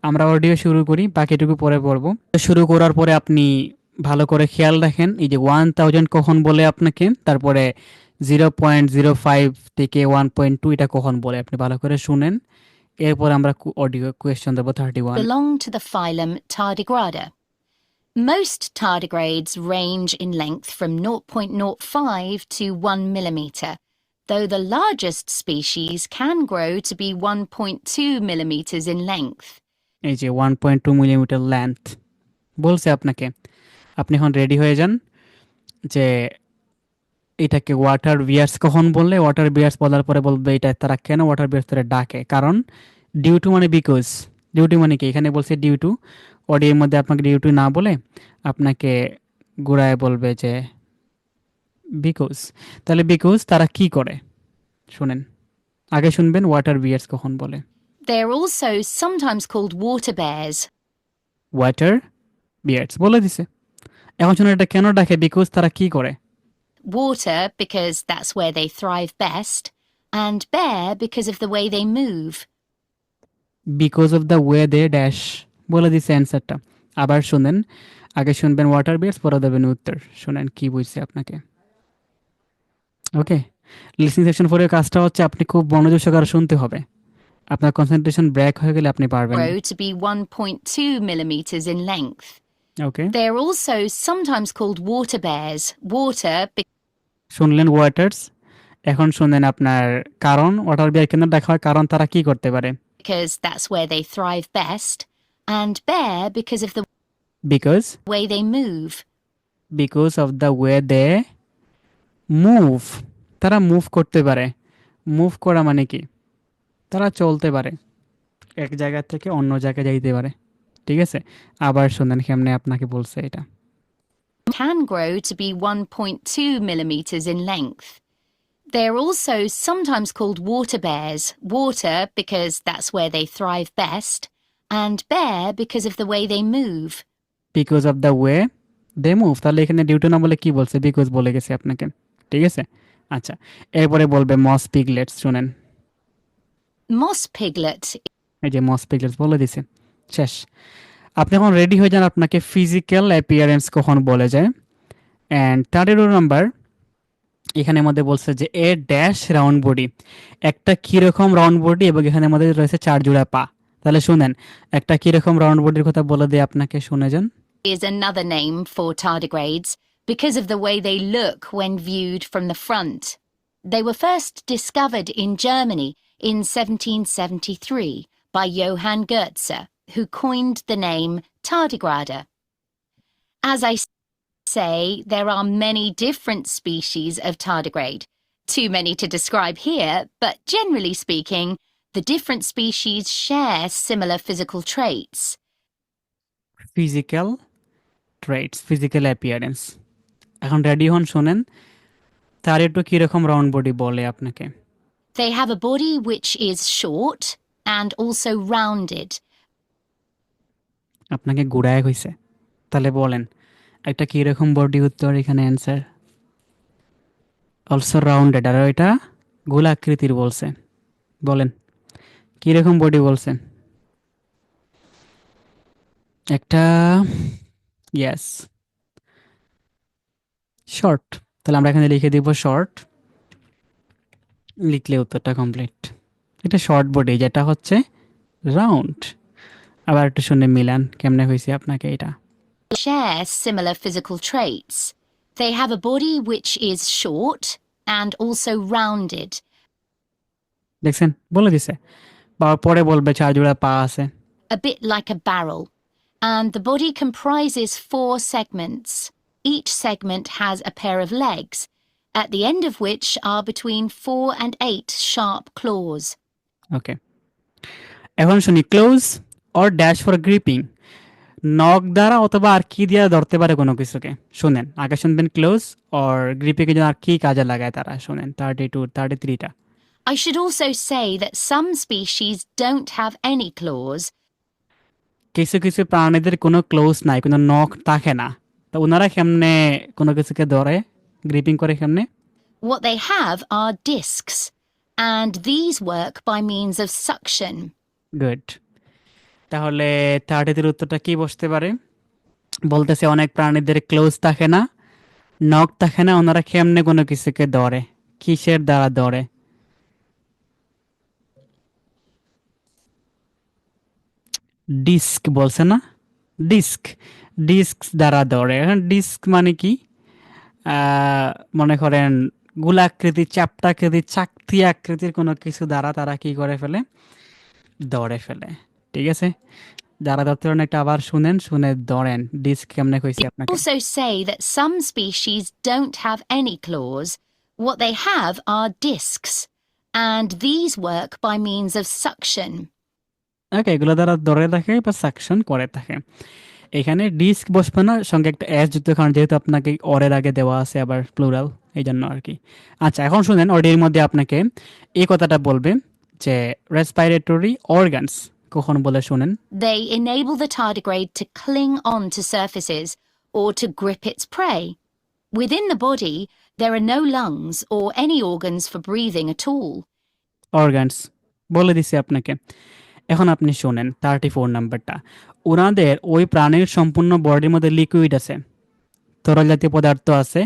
আমরা অডিও শুরু করি, বাকিটুকু পরে পড়বো। শুরু করার পরে আপনি ভালো করে খেয়াল রাখেন, এই যে 1000 কখন বলে আপনাকে, তারপরে 0.05 থেকে 1.2 এটা কখন বলে, আপনি ভালো করে শুনেন। এরপর আমরা অডিও কোয়েশ্চেন দেবো 31। belong to the phylum Tardigrada. Most tardigrades range in length from 0.05 to 1 millimeter, though the largest species can grow to be 1.2 millimeters in length. এই যে 1.2 মিলিমিটার লেন্থ বলছে আপনাকে। আপনি এখন রেডি হয়ে যান যে এটাকে ওয়াটার বিয়ার্স কখন বললে, ওয়াটার বিয়ার্স বলার পরে বলবে এটা তারা কেন ওয়াটার বিয়ার্স ধরে ডাকে। কারণ ডিউ টু মানে বিকজ, ডিউ টু মানে কি? এখানে বলছে ডিউ টু। অডিওর মধ্যে আপনাকে ডিউ টু না বলে আপনাকে ঘুরায় বলবে যে বিকজ। তাহলে বিকজ তারা কি করে শুনেন, আগে শুনবেন ওয়াটার বিয়ার্স কখন বলে। They're also sometimes called water bears. Water bears বলে দিছে। এখন শুনুন এটা কেন ডাকে, বিকজ তারা কি করে। Water because that's where they thrive best, and bear because of the way they move. Because of the way they dash বলে দিছে অ্যান্সারটা। আবার শুনেন, আগে শুনবেন ওয়াটার বিয়ার্স, পরে দেবেন উত্তর। শুনেন কি বুঝছে আপনাকে। ওকে, লিসনিং সেকশন 4 এর কাজটা হচ্ছে আপনি খুব মনোযোগ সহকারে শুনতে হবে। আপনার কনসেন্ট্রেশন ব্রেক হয়ে গেলে আপনি পারবেন না। Grow to be 1.2 millimeters in length. Okay, They're also sometimes called water bears. Water শুনলেন ওয়াটার্স। এখন শুনেন আপনার কারণ, ওয়াটার বিয়ার কেন দেখা হয়, কারণ তারা কি করতে পারে। because that's where they thrive best, and bear because of the because, way they move. Because of the way they move, তারা মুভ করতে পারে। মুভ করা মানে কি? তারা চলতে পারে, এক জায়গা থেকে অন্য জায়গায় যাইতে পারে। ঠিক আছে? আবার শুনেন কেমনে আপনাকে বলছে এটা। Can grow to be 1.2 millimeters in length. They're also sometimes called water bears. Water because that's where they thrive best, and bear because of the way they move. Because of the way they move, তাহলে এখানে due to না বলে কি বলছে, because বলে গেছে আপনাকে, ঠিক আছে। আচ্ছা, এরপরে বলবে মস পিগলেটস, শুনেন। Moss piglet এই যে মস পিগলেটস বলে দিছে, শেষ। আপনি এখন রেডি হয়ে যান, আপনাকে ফিজিক্যাল অ্যাপিয়ারেন্স কখন বলে যায়। অ্যান্ড 32 নাম্বার, এখানে মধ্যে বলছে যে এ ড্যাশ রাউন্ড বডি, একটা কিরকম রাউন্ড বডি, এবং এখানে মধ্যে রয়েছে 4 জোড়া পা। তাহলে শুনেন, একটা কিরকম রাউন্ড বডির কথা বলে দিয়ে আপনাকে, শুনে যান। is another name for tardigrades because of the way they look when viewed from the front. They were first discovered in Germany in 1773 by Johann Goetze, who coined the name tardigrade. As I say, there are many different species of tardigrade. Too many to describe here, but generally speaking, the different species share similar physical traits. Physical traits, physical appearance. এখন ready হন, শুনেন তার একটু কিরকম round body বলে আপনাকে। They have a body which is short and also rounded. আপনাকে গুড়ায় হয়েছে, তাহলে বলেন একটা কিরকম বডি, উত্তর এখানে অ্যান্সার অলসো রাউন্ডেড, আর এটা গোলাকৃতির বলছে। বলেন কিরকম বডি বলছে, একটা ইয়েস শর্ট। তাহলে আমরা এখানে লিখে দিব শর্ট, লিখলে উত্তরটা কমপ্লিট। এটা শর্ট বডি, যেটা হচ্ছে রাউন্ড। আবার একটু শুনে মিলান কেমনে হয়েছে আপনাকে এটা। Share similar physical traits. They have a body which is short and also rounded. দেখছেন, বলে দিছে। বা পরে বলবে 4 জোড়া পা আছে। A bit like a barrel, and the body comprises 4 segments. Each segment has a pair of legs, at the end of which are between 4 and 8 sharp claws. ওকে, এখন শুনি close or dash for gripping, নখ দ্বারা অথবা আর কি দিয়ে ধরতে পারে কোনো কিছুকে। শুনেন, আগে শুনবেন ক্লোজ অর গ্রিপিংয়ের জন্য আর কি কাজে লাগায় তারা, শুনেন 32 33টা। I should also say that some species don't have any claws. কিছু কিছু প্রাণীদের কোনো ক্লোজ নাই, কোনো নখ থাকে না, তো ওনারা কেমনে কোনো কিছুকে ধরে, গ্রিপিং করে কেমনে? What they have are discs, and these work by means of suction. Good. তাহলে 33 উত্তরটা কি বসতে পারে? বলতেছে অনেক প্রাণীদের ক্লোজ থাকে না, নখ থাকে না, ওনারা কেমনে কোনো কিছুকে ধরে, কিসের দ্বারা ধরে? ডিস্ক বলছে না, ডিস্ক, ডিস্ক দ্বারা ধরে। এখন ডিস্ক মানে কি? মনে করেন গোলাকৃতি, চাপটাকৃতি, চাকতি আকৃতির কোনো কিছু দ্বারা তারা কি করে ফেলে, ধরে ফেলে। ঠিক আছে, যারা ধরতে পারেন একটা আবার শুনেন, শুনে ধরেন ডিস্ক কেমনে কইছি I আপনাকে। also say that some species don't have any claws. What they have are discs, and these work by means of suction. ওকে, এগুলো দ্বারা ধরে থাকে বা সাকশন করে থাকে। এখানে ডিস্ক বসবে না, সঙ্গে একটা এস যুক্ত, কারণ যেহেতু আপনাকে অরের আগে দেওয়া আছে আবার প্লুরাল, এই জন্য আর কি। আচ্ছা, এখন শুনেন, অডিওর মধ্যে আপনাকে এই কথাটা বলবে যে রেসপিরেটরি অর্গানস কখন বলে, শুনেন। They enable the tardigrade to cling on to surfaces or to grip its prey. Within the body, there are no lungs or any organs for breathing at all. Organs বলে দিছি আপনাকে। এখন আপনি শোনেন 34 নাম্বারটা, ওনাদের ওই প্রাণীর সম্পূর্ণ বডির মধ্যে লিকুইড আছে, তরল জাতীয় পদার্থ আছে।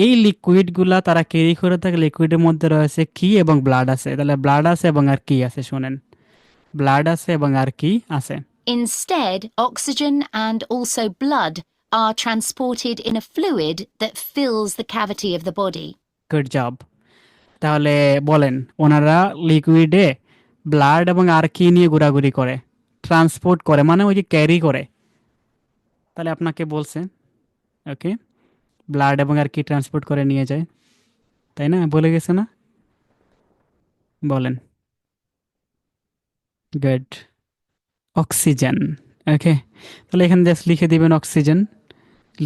এই লিকুইডগুলা তারা ক্যারি করে থাকে, লিকুইডের মধ্যে রয়েছে কি এবং ব্লাড আছে। তাহলে ব্লাড আছে এবং আর কি আছে, শুনেন, ব্লাড আছে এবং আর কি আছে? Instead, oxygen and also blood are transported in a fluid that fills the cavity of the body. Good job. তাহলে বলেন, ওনারা লিকুইডে ব্লাড এবং আর কি নিয়ে ঘোরাঘুরি করে, ট্রান্সপোর্ট করে, মানে ওই যে ক্যারি করে। তাহলে আপনাকে বলছে, ওকে, ব্লাড এবং আর কি ট্রান্সপোর্ট করে নিয়ে যায়, তাই না? বলে গেছে না? বলেন। গুড। অক্সিজেন। ওকে, তাহলে এখানে জাস্ট লিখে দিবেন অক্সিজেন,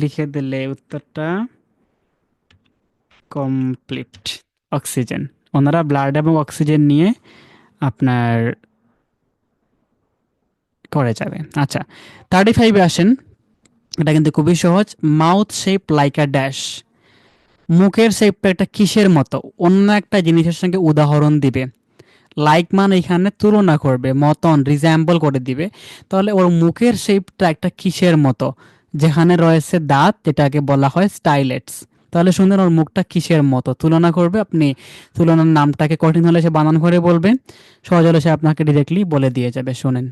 লিখে দিলে উত্তরটা কমপ্লিট। অক্সিজেন, ওনারা ব্লাড এবং অক্সিজেন নিয়ে আপনার করে যাবে। আচ্ছা, 35-এ আসেন। এটা কিন্তু খুবই সহজ। Mouth shape like a dash, মুখের শেপটা একটা কিসের মতো, অন্য একটা জিনিসের সঙ্গে উদাহরণ দিবে। লাইক মানে এখানে তুলনা করবে, মতন রিজ্যাম্বল করে দিবে। তাহলে ওর মুখের শেপটা একটা কিসের মতো, যেখানে রয়েছে দাঁত, যেটাকে বলা হয় স্টাইলেটস। তাহলে শুনলেন ওর মুখটা কিসের মতো, তুলনা করবে। আপনি তুলনার নামটাকে কঠিন হলে সে বানান করে বলবে, সহজ হলে সে আপনাকে ডিরেক্টলি বলে দিয়ে যাবে। শোনেন।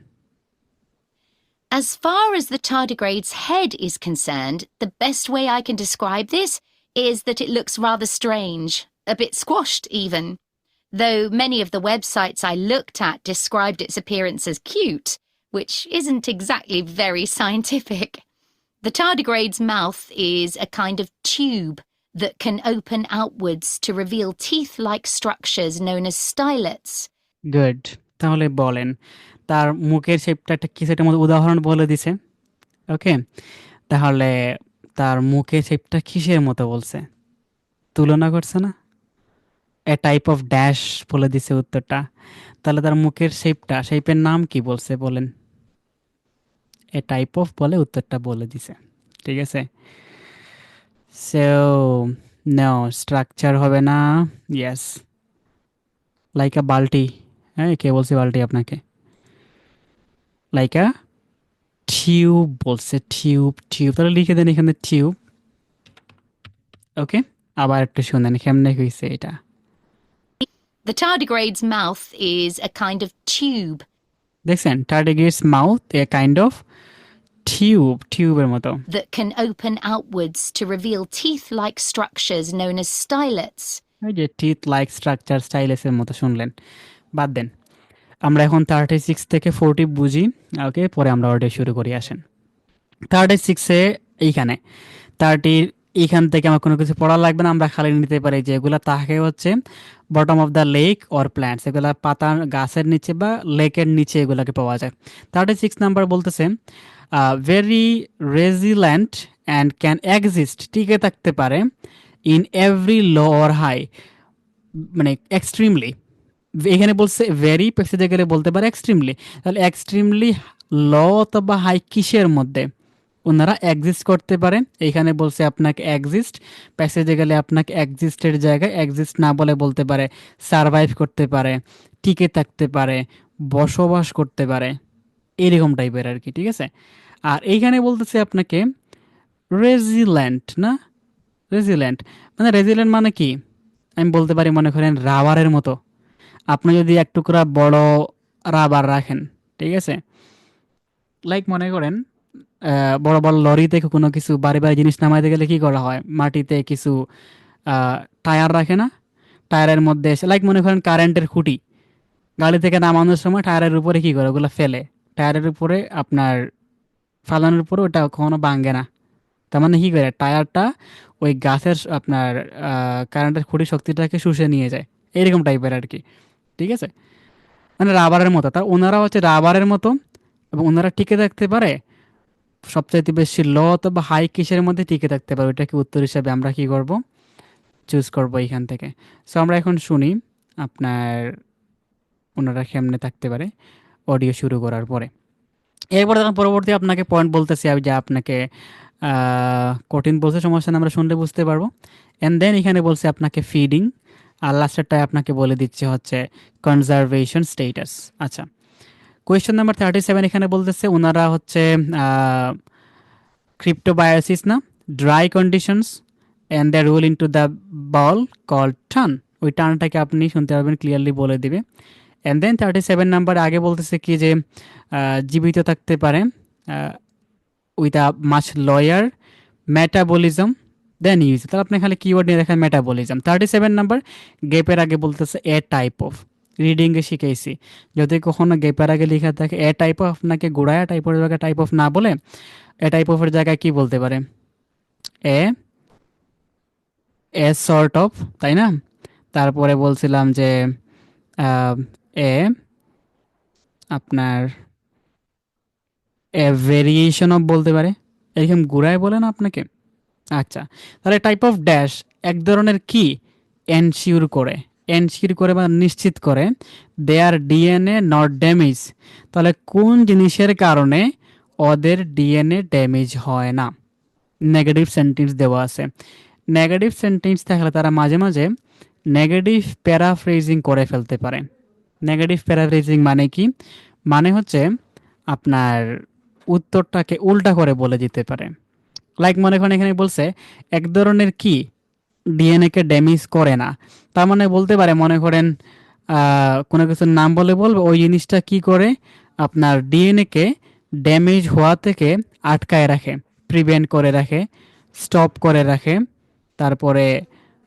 As far as the tardigrade's head is concerned, the best way I can describe this is that it looks rather strange, a bit squashed even. Though many of the websites I looked at described its appearance as cute, which isn't exactly very scientific. The tardigrade's mouth is a kind of tube that can open outwards to reveal teeth-like structures known as stylets. Good. তাহলে বলেন তার মুখের শেপটা একটা কিসের মতো, উদাহরণ বলে দিছে। ওকে, তাহলে তার মুখের শেপটা কিসের মতো বলছে, তুলনা করছে না, এ টাইপ অফ ড্যাশ বলে দিছে উত্তরটা। তাহলে তার মুখের শেপের নাম কি বলছে বলেন, এ টাইপ অফ বলে উত্তরটা বলে দিছে। ঠিক আছে, সো নো, স্ট্রাকচার হবে না। ইয়েস, লাইক আ বালটি। হ্যাঁ, কে বলছে বালটি আপনাকে? লাইক আ টিউব বলছে, টিউব। টিউব তাহলে লিখে দেন এখানে টিউব। ওকে, আবার একটু শুনেন কেমনে হয়েছে এটা। The tardigrade's mouth is a kind of tube দেখছেন, টার্ডিগ্রেডস mouth a kind of tube, টিউবের মতো। that can open outwards to reveal teeth-like structures known as stylets. ওই যে টিথ লাইক স্ট্রাকচার, স্টাইলেসের মতো শুনলেন। বাদ দেন, আমরা এখন 36 থেকে 40 বুঝি। ওকে, পরে আমরা ওটা শুরু করি। আসেন 36-এ এইখানে 30 এইখান থেকে আমার কোনো কিছু পড়া লাগবে না, আমরা খালি নিতে পারি যেগুলো থাকে হচ্ছে bottom of the lake or plants, এগুলা পাতা গাছের নিচে বা লেকের নিচে এগুলাকে পাওয়া যায়। 36 নাম্বার বলতেছে very resilient and can exist, টিকে থাকতে পারে, in every low or high, মানে এক্সট্রিমলি। এখানে বলছে ভেরি, প্যাসেজে গেলে বলতে পারে এক্সট্রিমলি। তাহলে এক্সট্রিমলি লো অথবা হাই কিসের মধ্যে ওনারা এক্সিস্ট করতে পারে। এইখানে বলছে আপনাকে এক্সিস্ট, প্যাসেজে গেলে আপনাকে এক্সিস্টের জায়গায় এক্সিস্ট না বলে বলতে পারে সারভাইভ করতে পারে, টিকে থাকতে পারে, বসবাস করতে পারে, এরকম টাইপের আর কি। ঠিক আছে, আর এইখানে বলতেছে আপনাকে রেজিল্যান্ট, না রেজিল্যান্ট মানে, রেজিল্যান্ট মানে কি আমি বলতে পারি, মনে করেন রাবারের মতো। আপনি যদি এক টুকরা বড় রাবার রাখেন, ঠিক আছে, লাইক মনে করেন বড় বড় লরিতে কোনো কিছু বাড়ি বাড়ি জিনিস নামাইতে গেলে কি করা হয়, মাটিতে কিছু টায়ার রাখে না, টায়ারের মধ্যে লাইক মনে করেন কারেন্টের খুঁটি, গাড়ি থেকে নামানোর সময় টায়ারের উপরে কি করে ওগুলো ফেলে, টায়ারের উপরে আপনার ফালানোর উপরে ওটা কখনো ভাঙে না। তার মানে কি করে, টায়ারটা ওই গাছের আপনার কারেন্টের খুঁটির শক্তিটাকে শুষে নিয়ে যায়, এরকম টাইপের আর কি। ঠিক আছে, মানে রাবারের মতো। তা ওনারা হচ্ছে রাবারের মতো, এবং ওনারা টিকে থাকতে পারে সবচাইতে বেশি লো অথবা হাই কিসের মধ্যে টিকে থাকতে পারে, ওইটাকে উত্তর হিসাবে আমরা কি করব, চুজ করব এইখান থেকে। সো আমরা এখন শুনি আপনার ওনারা কেমনে থাকতে পারে অডিও শুরু করার পরে। এরপরে যখন পরবর্তী আপনাকে পয়েন্ট বলতেছি আমি, যা আপনাকে কঠিন বলছে, সমস্যা না, আমরা শুনলে বুঝতে পারবো। অ্যান্ড দেন এখানে বলছে আপনাকে ফিডিং, আর লাস্টেরটায় আপনাকে বলে দিচ্ছে হচ্ছে কনজারভেশন স্টেটাস। আচ্ছা, কোয়েশ্চেন নাম্বার 37 এখানে বলতেছে ওনারা হচ্ছে ক্রিপ্টোবায়োসিস না, dry conditions and the roll into the ball call turn, ওই টার্নটাকে আপনি শুনতে পারবেন, ক্লিয়ারলি বলে দিবে। অ্যান্ড দেন 37 নাম্বার আগে বলতেছে কি যে জীবিত থাকতে পারে with a much lower metabolism than use, তাহলে আপনি খালি কিওয়ার্ড নিয়ে দেখেন মেটাবলিজম। 37 নাম্বার গেপের আগে বলতেছে এ টাইপ অফ, রিডিংয়ে শিখেছি যদি কখনো গেপের আগে লেখা থাকে এ টাইপ অফ, আপনাকে গোড়ায়া টাইপের জায়গায় টাইপ অফ না বলে এ টাইপ অফের জায়গায় কি বলতে পারে, এ এ সর্ট অফ, তাই না? তারপরে বলছিলাম যে এ আপনার এ ভেরিয়েশন অফ বলতে পারে, এরকম ঘুরায় বলে না আপনাকে। আচ্ছা, তাহলে টাইপ অফ ড্যাশ এক ধরনের কি এনশিওর করে, এনশিওর করে বা নিশ্চিত করে দেয়ার ডিএনএ নট ড্যামেজ, তাহলে কোন জিনিসের কারণে ওদের ডিএনএ ড্যামেজ হয় না। নেগেটিভ সেন্টেন্স দেওয়া আছে। নেগেটিভ সেন্টেন্স থাকলে তারা মাঝে মাঝে নেগেটিভ প্যারাফ্রেজিং করে ফেলতে পারে। নেগেটিভ প্যারাফ্রেজিং মানে কি? মানে হচ্ছে আপনার উত্তরটাকে উল্টা করে বলে দিতে পারে। লাইক মনে করেন এখানে বলছে এক ধরনের কি ডিএনএ কে ড্যামেজ করে না, তার মানে বলতে পারে মনে করেন কোনো কিছুর নাম বলে বলবে ওই জিনিসটা কি করে আপনার ডিএনএ কে ড্যামেজ হওয়া থেকে আটকায় রাখে, প্রিভেন্ট করে রাখে, স্টপ করে রাখে, তারপরে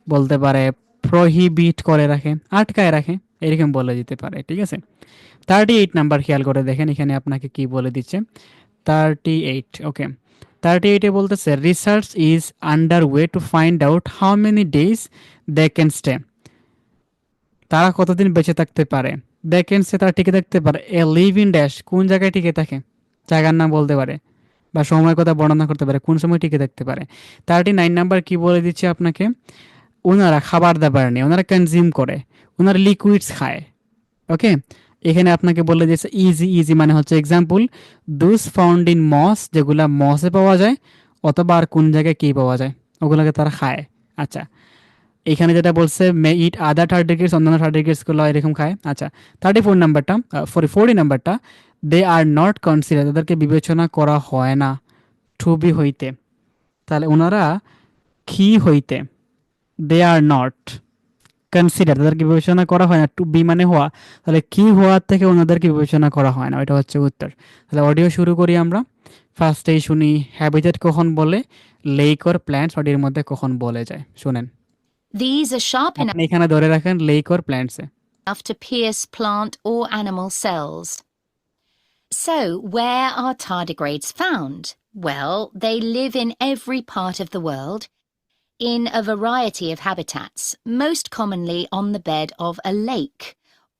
বলতে পারে প্রহিবিট করে রাখে, আটকায় রাখে, এরকম বলে দিতে পারে। ঠিক আছে, 38 নাম্বার খেয়াল করে দেখেন এখানে আপনাকে কি বলে দিচ্ছে। 38, ওকে। 38-এ বলতেছে research is under way to find out how many days they can stay. তারা কতদিন বেঁচে থাকতে পারে। দে ক্যান স্টে তারা টিকে থাকতে পারে। এ লিভ ইন ড্যাশ কোন জায়গায় টিকে থাকে, জায়গার নাম বলতে পারে বা সময়ের কথা বর্ণনা করতে পারে, কোন সময় টিকে থাকতে পারে। 39 নাম্বার কি বলে দিচ্ছে আপনাকে, ওনারা খাবার দাবার নেই, ওনারা কনজিউম করে, ওনারা লিকুইডস খায়। ওকে, এখানে আপনাকে বলে দিয়েছে ইজি। ইজি মানে হচ্ছে এক্সাম্পল দুস ফাউন্ড ইন মস, যেগুলা মসে পাওয়া যায় অথবা আর কোন জায়গায় কি পাওয়া যায় ওগুলোকে তারা খায়। আচ্ছা, এখানে যেটা বলছে মে ইট আদার টার্ডিগ্রেডস, অন্যান্য টার্ডিগ্রেডসগুলো এরকম খায়। আচ্ছা, 34 নাম্বারটা 40 নাম্বারটা দে আর নট কনসিডার, তাদেরকে বিবেচনা করা হয় না, টু বি হইতে। তাহলে ওনারা কি হইতে, দে আর নট কনসিডার, তাদেরকে বিবেচনা করা হয় না। টু বি মানে হওয়া, তাহলে কি হওয়ার থেকে ওনাদেরকে বিবেচনা করা হয় না, এটা হচ্ছে উত্তর। তাহলে অডিও শুরু করি আমরা। ফার্স্টেই শুনি হ্যাবিটেট কখন বলে, লেক অর প্ল্যান্টস, অডিওর মধ্যে কখন বলে যায় শুনেন। These are sharp আপনি এখানে ধরে রাখেন লেক অর প্ল্যান্টসে। enough to pierce plant or animal cells. So, where are tardigrades found? Well, they live in every part of the world, in a variety of habitats, most commonly on the bed of a lake,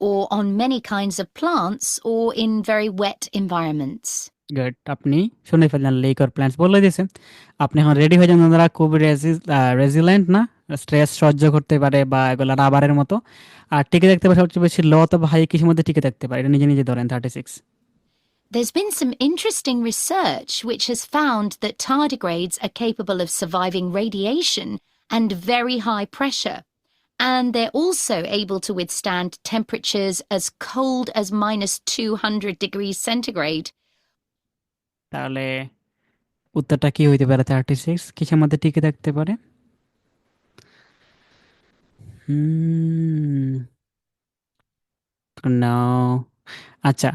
or on many kinds of plants, or in very wet environments. Good, আপনি শুনে ফেললেন lake or plants বলে দিয়েছে। আপনি এখন ready হয়ে যান, ওনারা খুব রেজিলেন্ট না, স্ট্রেস সহ্য করতে পারে বা এগুলো রাবারের মতো, আর টিকে থাকতে পারে সবচেয়ে বেশি লো অথবা হাই কিছুর মধ্যে টিকে থাকতে পারে, এটা নিজে নিজে ধরেন। 36 There's been some interesting research which has found that tardigrades are capable of surviving radiation and very high pressure, and they're also able to withstand temperatures as cold as -200 degrees centigrade. তাহলে উত্তরটা কি হইতে পারে? 36 কিসের মধ্যে টিকে থাকতে পারে? না, আচ্ছা,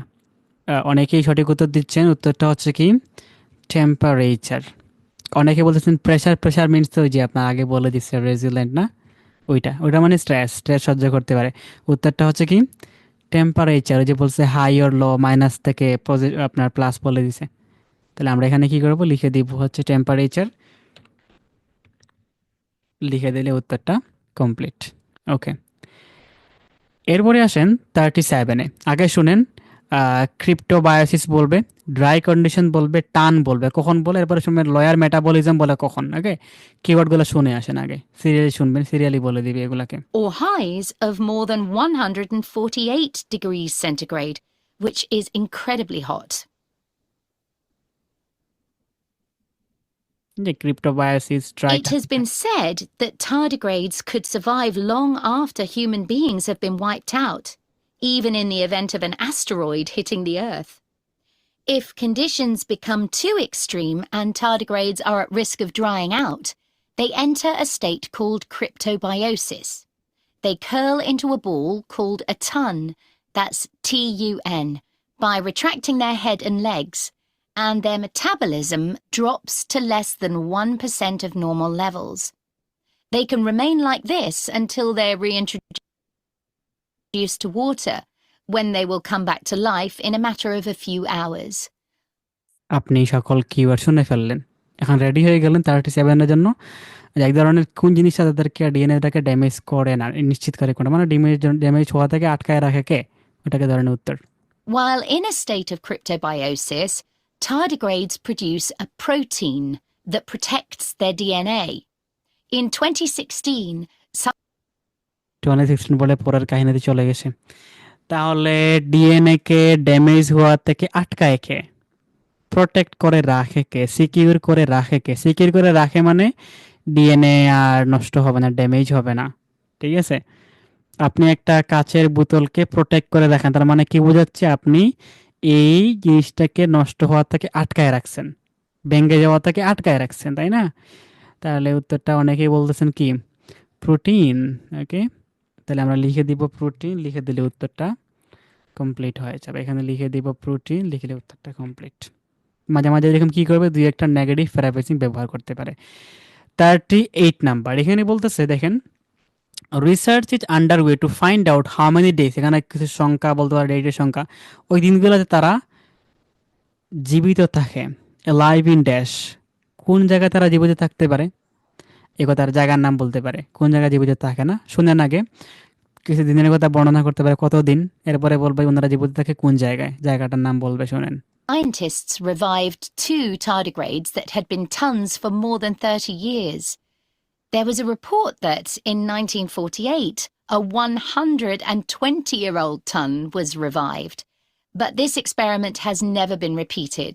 অনেকেই সঠিক উত্তর দিচ্ছেন। উত্তরটা হচ্ছে কি টেম্পারেচার। অনেকে বলতেছেন প্রেসার। প্রেসার মিনস তো ওই যে আপনার আগে বলে দিচ্ছে রেজিলেন্ট না, ওইটা ওইটা মানে স্ট্রেস, স্ট্রেস সহ্য করতে পারে। উত্তরটা হচ্ছে কি টেম্পারেচার। ওই যে বলছে হাই অর লো, মাইনাস থেকে আপনার প্লাস বলে দিছে। তাহলে আমরা এখানে কি করব, লিখে দিব হচ্ছে টেম্পারেচার, লিখে দিলে উত্তরটা কমপ্লিট। ওকে, এরপরে আসেন 37-এ। আগে শুনেন ক্রিপ্টোবায়োসিস বলবে, ড্রাই কন্ডিশন বলবে, টান বলবে, কখন বলে, এরপরে শুনবেন লয়ার মেটাবলিজম বলে কখন। ওকে, কিওয়ার্ডগুলো শুনে আসেন আগে, সিরিয়ালি শুনবেন, সিরিয়ালি বলে দিবে এগুলাকে। Or highs of more than 148 degrees centigrade, which is incredibly hot. যে ক্রিপ্টোবায়োসিস, dry. It has been said that tardigrades could survive long after human beings have been wiped out, even in the event of an asteroid hitting the Earth. If conditions become too extreme and tardigrades are at risk of drying out, they enter a state called cryptobiosis. They curl into a ball called a tun, that's TUN, by retracting their head and legs, and their metabolism drops to less than 1% of normal levels. They can remain like this until they're reintroduced to water, when they will come back to life in a matter of a few hours. আপনি সকল keyword শুনে ফেললেন, এখন ready হয়ে গেলেন 37-এর জন্য। এক ধরনের কোন জিনিসটা তাদেরকে ডিএনএটাকে ড্যামেজ করে না, নিশ্চিত করে কোনটা, মানে ড্যামেজ হওয়া থেকে আটকায় রাখে কে, ওটাকে ধরনের উত্তর। While in a state of cryptobiosis, tardigrades produce a protein that protects their DNA. In 2016, 2016 বলে পরের কাহিনীতে চলে গেছে। তাহলে ডিএনএ কে ড্যামেজ হওয়া থেকে আটকায় কে? প্রোটেক্ট করে রাখে কে, সিকিউর করে রাখে কে? সিকিউর করে রাখে মানে ডিএনএ আর নষ্ট হবে না, ড্যামেজ হবে না। ঠিক আছে? আপনি একটা কাচের বোতলকে প্রোটেক্ট করে রাখেন, তার মানে কি বোঝাচ্ছে? আপনি এই জিনিসটাকে নষ্ট হওয়া থেকে আটকায় রাখছেন, ভেঙে যাওয়া থেকে আটকায় রাখছেন, তাই না? তাহলে উত্তরটা অনেকেই বলতেছেন কি, প্রোটিন। ওকে, তাহলে আমরা লিখে দিব প্রোটিন, লিখে দিলে উত্তরটা কমপ্লিট হয়ে যাবে। এখানে লিখে দিব প্রোটিন, লিখলে উত্তরটা কমপ্লিট। মাঝে মাঝে এরকম কি করবে, দুই একটা নেগেটিভ প্যারাফ্রেজিং ব্যবহার করতে পারে। 38 নাম্বার, এখানে বলতেছে দেখেন, research is under way to find out how many days, এখানে কিছু সংখ্যা বলতে পারে, ডেটের সংখ্যা, ওই দিনগুলোতে তারা জীবিত থাকে। লাইভ ইন ড্যাশ, কোন জায়গায় তারা জীবিত থাকতে পারে, এ কথার জায়গার নাম বলতে পারে, কোন জায়গায় জীবিত থাকে না। শুনেন আগে, কিছু দিনের কথা বর্ণনা করতে পারে, কত দিন, এরপরে বলবে ওনারা জীবিত থাকে কোন জায়গায়, জায়গাটার নাম বলবে। শুনেন, Scientists revived 2 tardigrades that had been tons for more than 30 years. There was a report that in 1948, a 120-year-old ton was revived, but this experiment has never been repeated.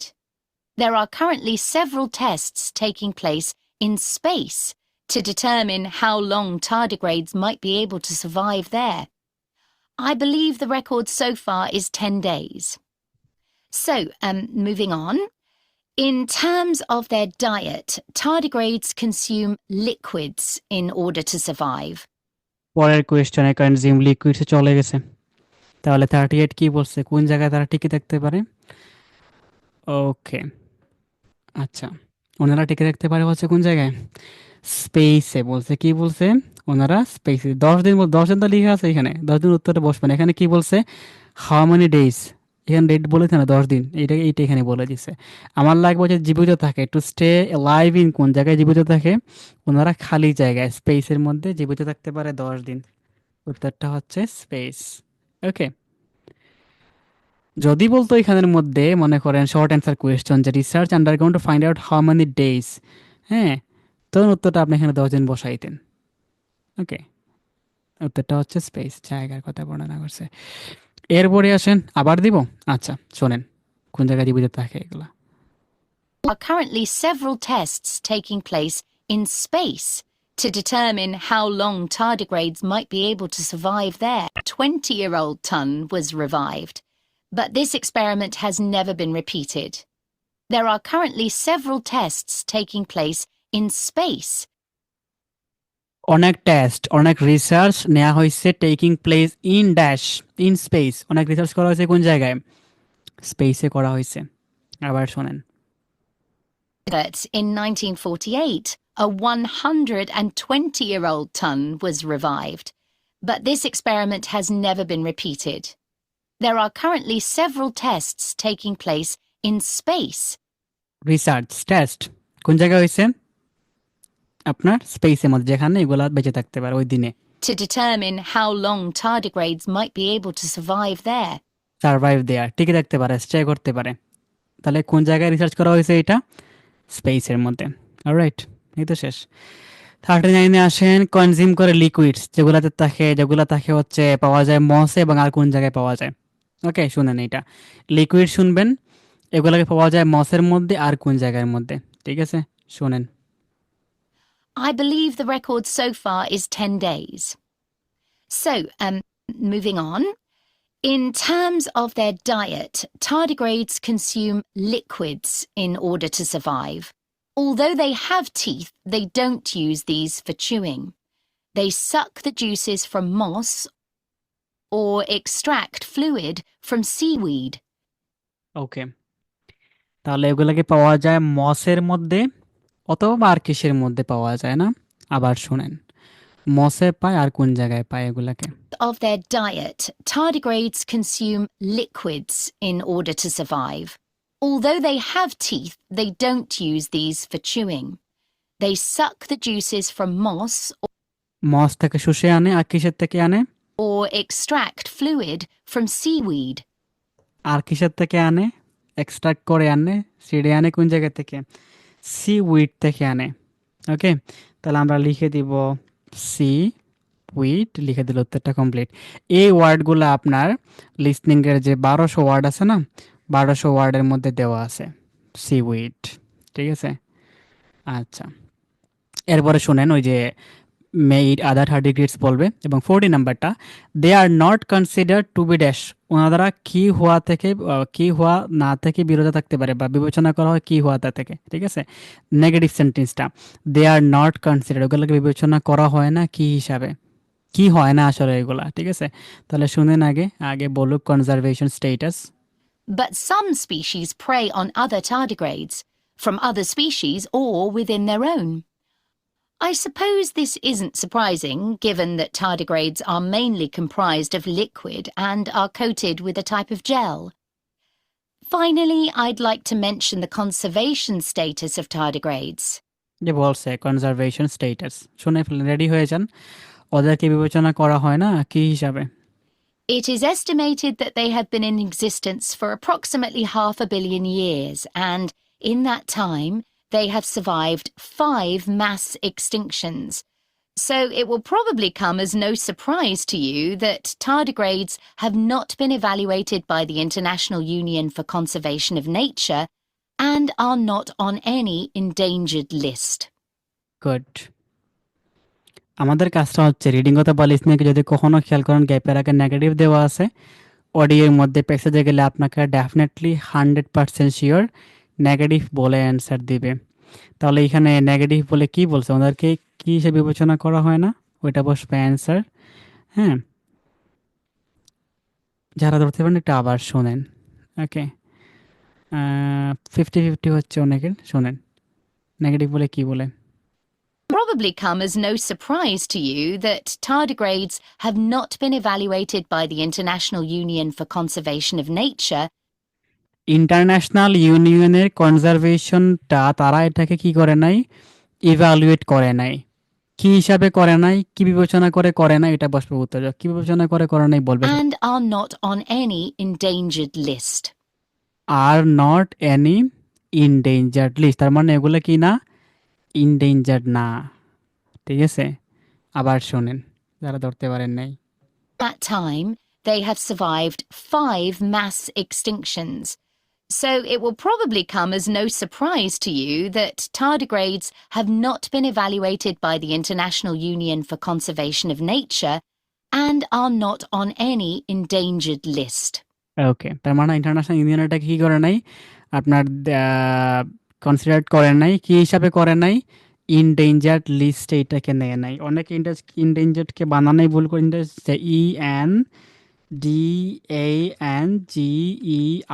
There are currently several tests taking place in space to determine how long tardigrades might be able to survive there. I believe the record so far is 10 days. So, moving on. In terms of their diet, tardigrades consume liquids in order to survive. পরের কোয়েশ্চনে consume লিকুইডসে চলে গেছে। তাহলে 38 কি বলছে, কোন জায়গায় তারা টিকে থাকতে পারে? ওকে, আচ্ছা, ওনারা টিকে থাকতে পারে হচ্ছে কোন জায়গায়, স্পেসে। বলছে কি বলছে, ওনারা স্পেসে 10 দিন, 10 দিন তো লিখে আছে এখানে, 10 দিন উত্তরটা বসবে না। এখানে কি বলছে, হাউ মেনি ডেজ, এখানে ডেট বলেছে না, 10 দিন, এইটা এখানে বলে দিচ্ছে। আমার লাগবে হচ্ছে জীবিত থাকে, টু স্টে লাইভ ইন, কোন জায়গায় জীবিত থাকে, ওনারা খালি জায়গায় স্পেসের মধ্যে জীবিত থাকতে পারে 10 দিন। উত্তরটা হচ্ছে স্পেস। ওকে, যদি বলতো এখানের মধ্যে মনে করেন শর্ট অ্যান্সার কোয়েশ্চন, যে research underground two find out how many days, হ্যাঁ, তখন উত্তরটা আপনি এখানে 10 দিন বসাইতেন। ওকে, উত্তরটা হচ্ছে স্পেস, জায়গার কথা বর্ণনা করছে। এরপরে আসেন, আবার দিব। আচ্ছা শোনেন, কোন জায়গায় জীবিত থাকে এগুলা। There are currently several tests taking place in space to determine how long tardigrades might be able to survive there. A 20-year-old ton was revived, but this experiment has never been repeated. There are currently several tests taking place in space. অনেক test, অনেক research নেওয়া হয়েছে, taking place in dash, in space, অনেক research করা হয়েছে কোন জায়গায়, স্পেসে করা হয়েছে। আবার শোনেন, That in 1948, a 120-year-old ton was revived, but this experiment has never been repeated. There are currently several tests taking place in space. Research test কোন জায়গায় হয়েছে, আপনার স্পেসের মধ্যে, যেখানে এগুলা বেঁচে থাকতে পারে ওই দিনে। To determine how long tardigrades might be able to survive there. Survive there, টিকে থাকতে পারে, স্টে করতে পারে। তাহলে কোন জায়গায় রিসার্চ করা হয়েছে, এটা স্পেসের মধ্যে। অলরাইট, এই তো শেষ। 39-এ আসেন, কনজিউম করে লিকুইডস, যেগুলা থাকে হচ্ছে পাওয়া যায় মসে, এবং আর কোন জায়গায় পাওয়া যায়। ওকে, শুনেন, এটা লিকুইড শুনবেন, এগুলাকে পাওয়া যায় মসের মধ্যে আর কোন জায়গার মধ্যে। ঠিক আছে, শুনেন, I believe the record so far is 10 days. So, moving on. In terms of their diet, tardigrades consume liquids in order to survive. Although they have teeth, they don't use these for chewing. They suck the juices from moss or extract fluid from seaweed. ওকে, তাহলে এগুলাকে পাওয়া যায় মসের মধ্যে অথবা আর কিসের মধ্যে পাওয়া যায় না। আবার শুনেন, মসে পায় আর কোন জায়গায় পায় এগুলাকে। Of their diet, tardigrades consume liquids in order to survive. Although they have teeth, they don't use these for chewing. They suck the juices from moss মস থেকে শুষে আনে, আর কিসের থেকে আনে, or extract fluid from seaweed. আর কিসের থেকে আনে, extract করে আনে, সিডে আনে কোন জায়গা থেকে, সি উইড থেকে আনে। ওকে, তাহলে আমরা লিখে দিব সি উইড, লিখে দিলে উত্তরটা কমপ্লিট। এই ওয়ার্ডগুলো আপনার লিসনিংয়ের যে 1200 ওয়ার্ড আছে না, 1200 ওয়ার্ডের মধ্যে দেওয়া আছে। সিউইড। ঠিক আছে? আচ্ছা, এরপরে শুনেন ওই যে মেইড আদার টার্ডিগ্রেডস বলবে, এবং 40 নাম্বারটা, they are not consider to be dash, ওনারা কি হওয়া থেকে কি হওয়া না থেকে বিরত থাকতে পারে বা বিবেচনা করা হয় কি হওয়াটা থেকে। ঠিক আছে? নেগেটিভ সেন্টেন্সটা, দে আর নট কনসিডার, ওগুলোকে বিবেচনা করা হয় না কি হিসাবে, কি হয় না আসলে এগুলা। ঠিক আছে? তাহলে শুনেন আগে আগে বলুক conservation status. But some species prey on other tardigrades, from other species or within their own. I suppose this isn't surprising, given that tardigrades are mainly comprised of liquid and are coated with a type of gel. Finally, I'd like to mention the conservation status of tardigrades. যে বলছে conservation status, শুনে ফেলেন, ready হয়ে যান। ওদেরকে বিবেচনা করা হয় না কি হিসাবে? It is estimated that they have been in existence for approximately 500 million years, and in that time, they have survived 5 mass extinctions. So it will probably come as no surprise to you that tardigrades have not been evaluated by the International Union for Conservation of Nature and are not on any endangered list. Good. আমাদের কাজটা হচ্ছে reading কথা বা লিসনিংকে যদি কখনো খেয়াল করেন গ্যাপের আগে নেগেটিভ দেওয়া আছে, অডিওর মধ্যে প্যাসেজে গেলে আপনাকে ডেফিনেটলি 100% শিওর নেগেটিভ বলে অ্যান্সার দিবে। তাহলে এখানে নেগেটিভ বলে কি বলছে, ওদেরকে কি হিসেবে বিবেচনা করা হয় না, ওইটা বসবে অ্যান্সার। হ্যাঁ, যারা ধরতে পারেন একটু আবার শোনেন। ওকে, 50-50 হচ্ছে অনেকের। শোনেন নেগেটিভ বলে কি বলে। Probably come as no surprise to you that tardigrades have not been evaluated by the International Union for Conservation of Nature international ইউনিয়নের কনজারভেশনটা তারা এটাকে কি করে নাই, ইভ্যালুয়েট করে নাই। কি হিসাবে করে নাই, কি বিবেচনা করে করে নাই, এটা বসবে উত্তর। কি বিবেচনা করে করে নাই বলবে and are not on any endangered list. Are not any endangered list, তার মানে এগুলো কি না, ইনডেঞ্জার্ড না। ঠিক আছে? আবার শোনেন যারা ধরতে পারেন নাই। At that time, they have survived 5 mass extinctions. So it will probably come as no surprise to you that tardigrades have not been evaluated by the International Union for Conservation of Nature and are not on any endangered list. ওকে, তার মানে international union এটা কি করে নাই, আপনার consider করে নাই, কি হিসাবে করে নাই, ইনডেঞ্জার্ড লিস্টে এটাকে নেয় নাই। অনেকে ইনডেঞ্জার্ডকে বানানোই ভুল করে,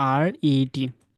INDANGERED।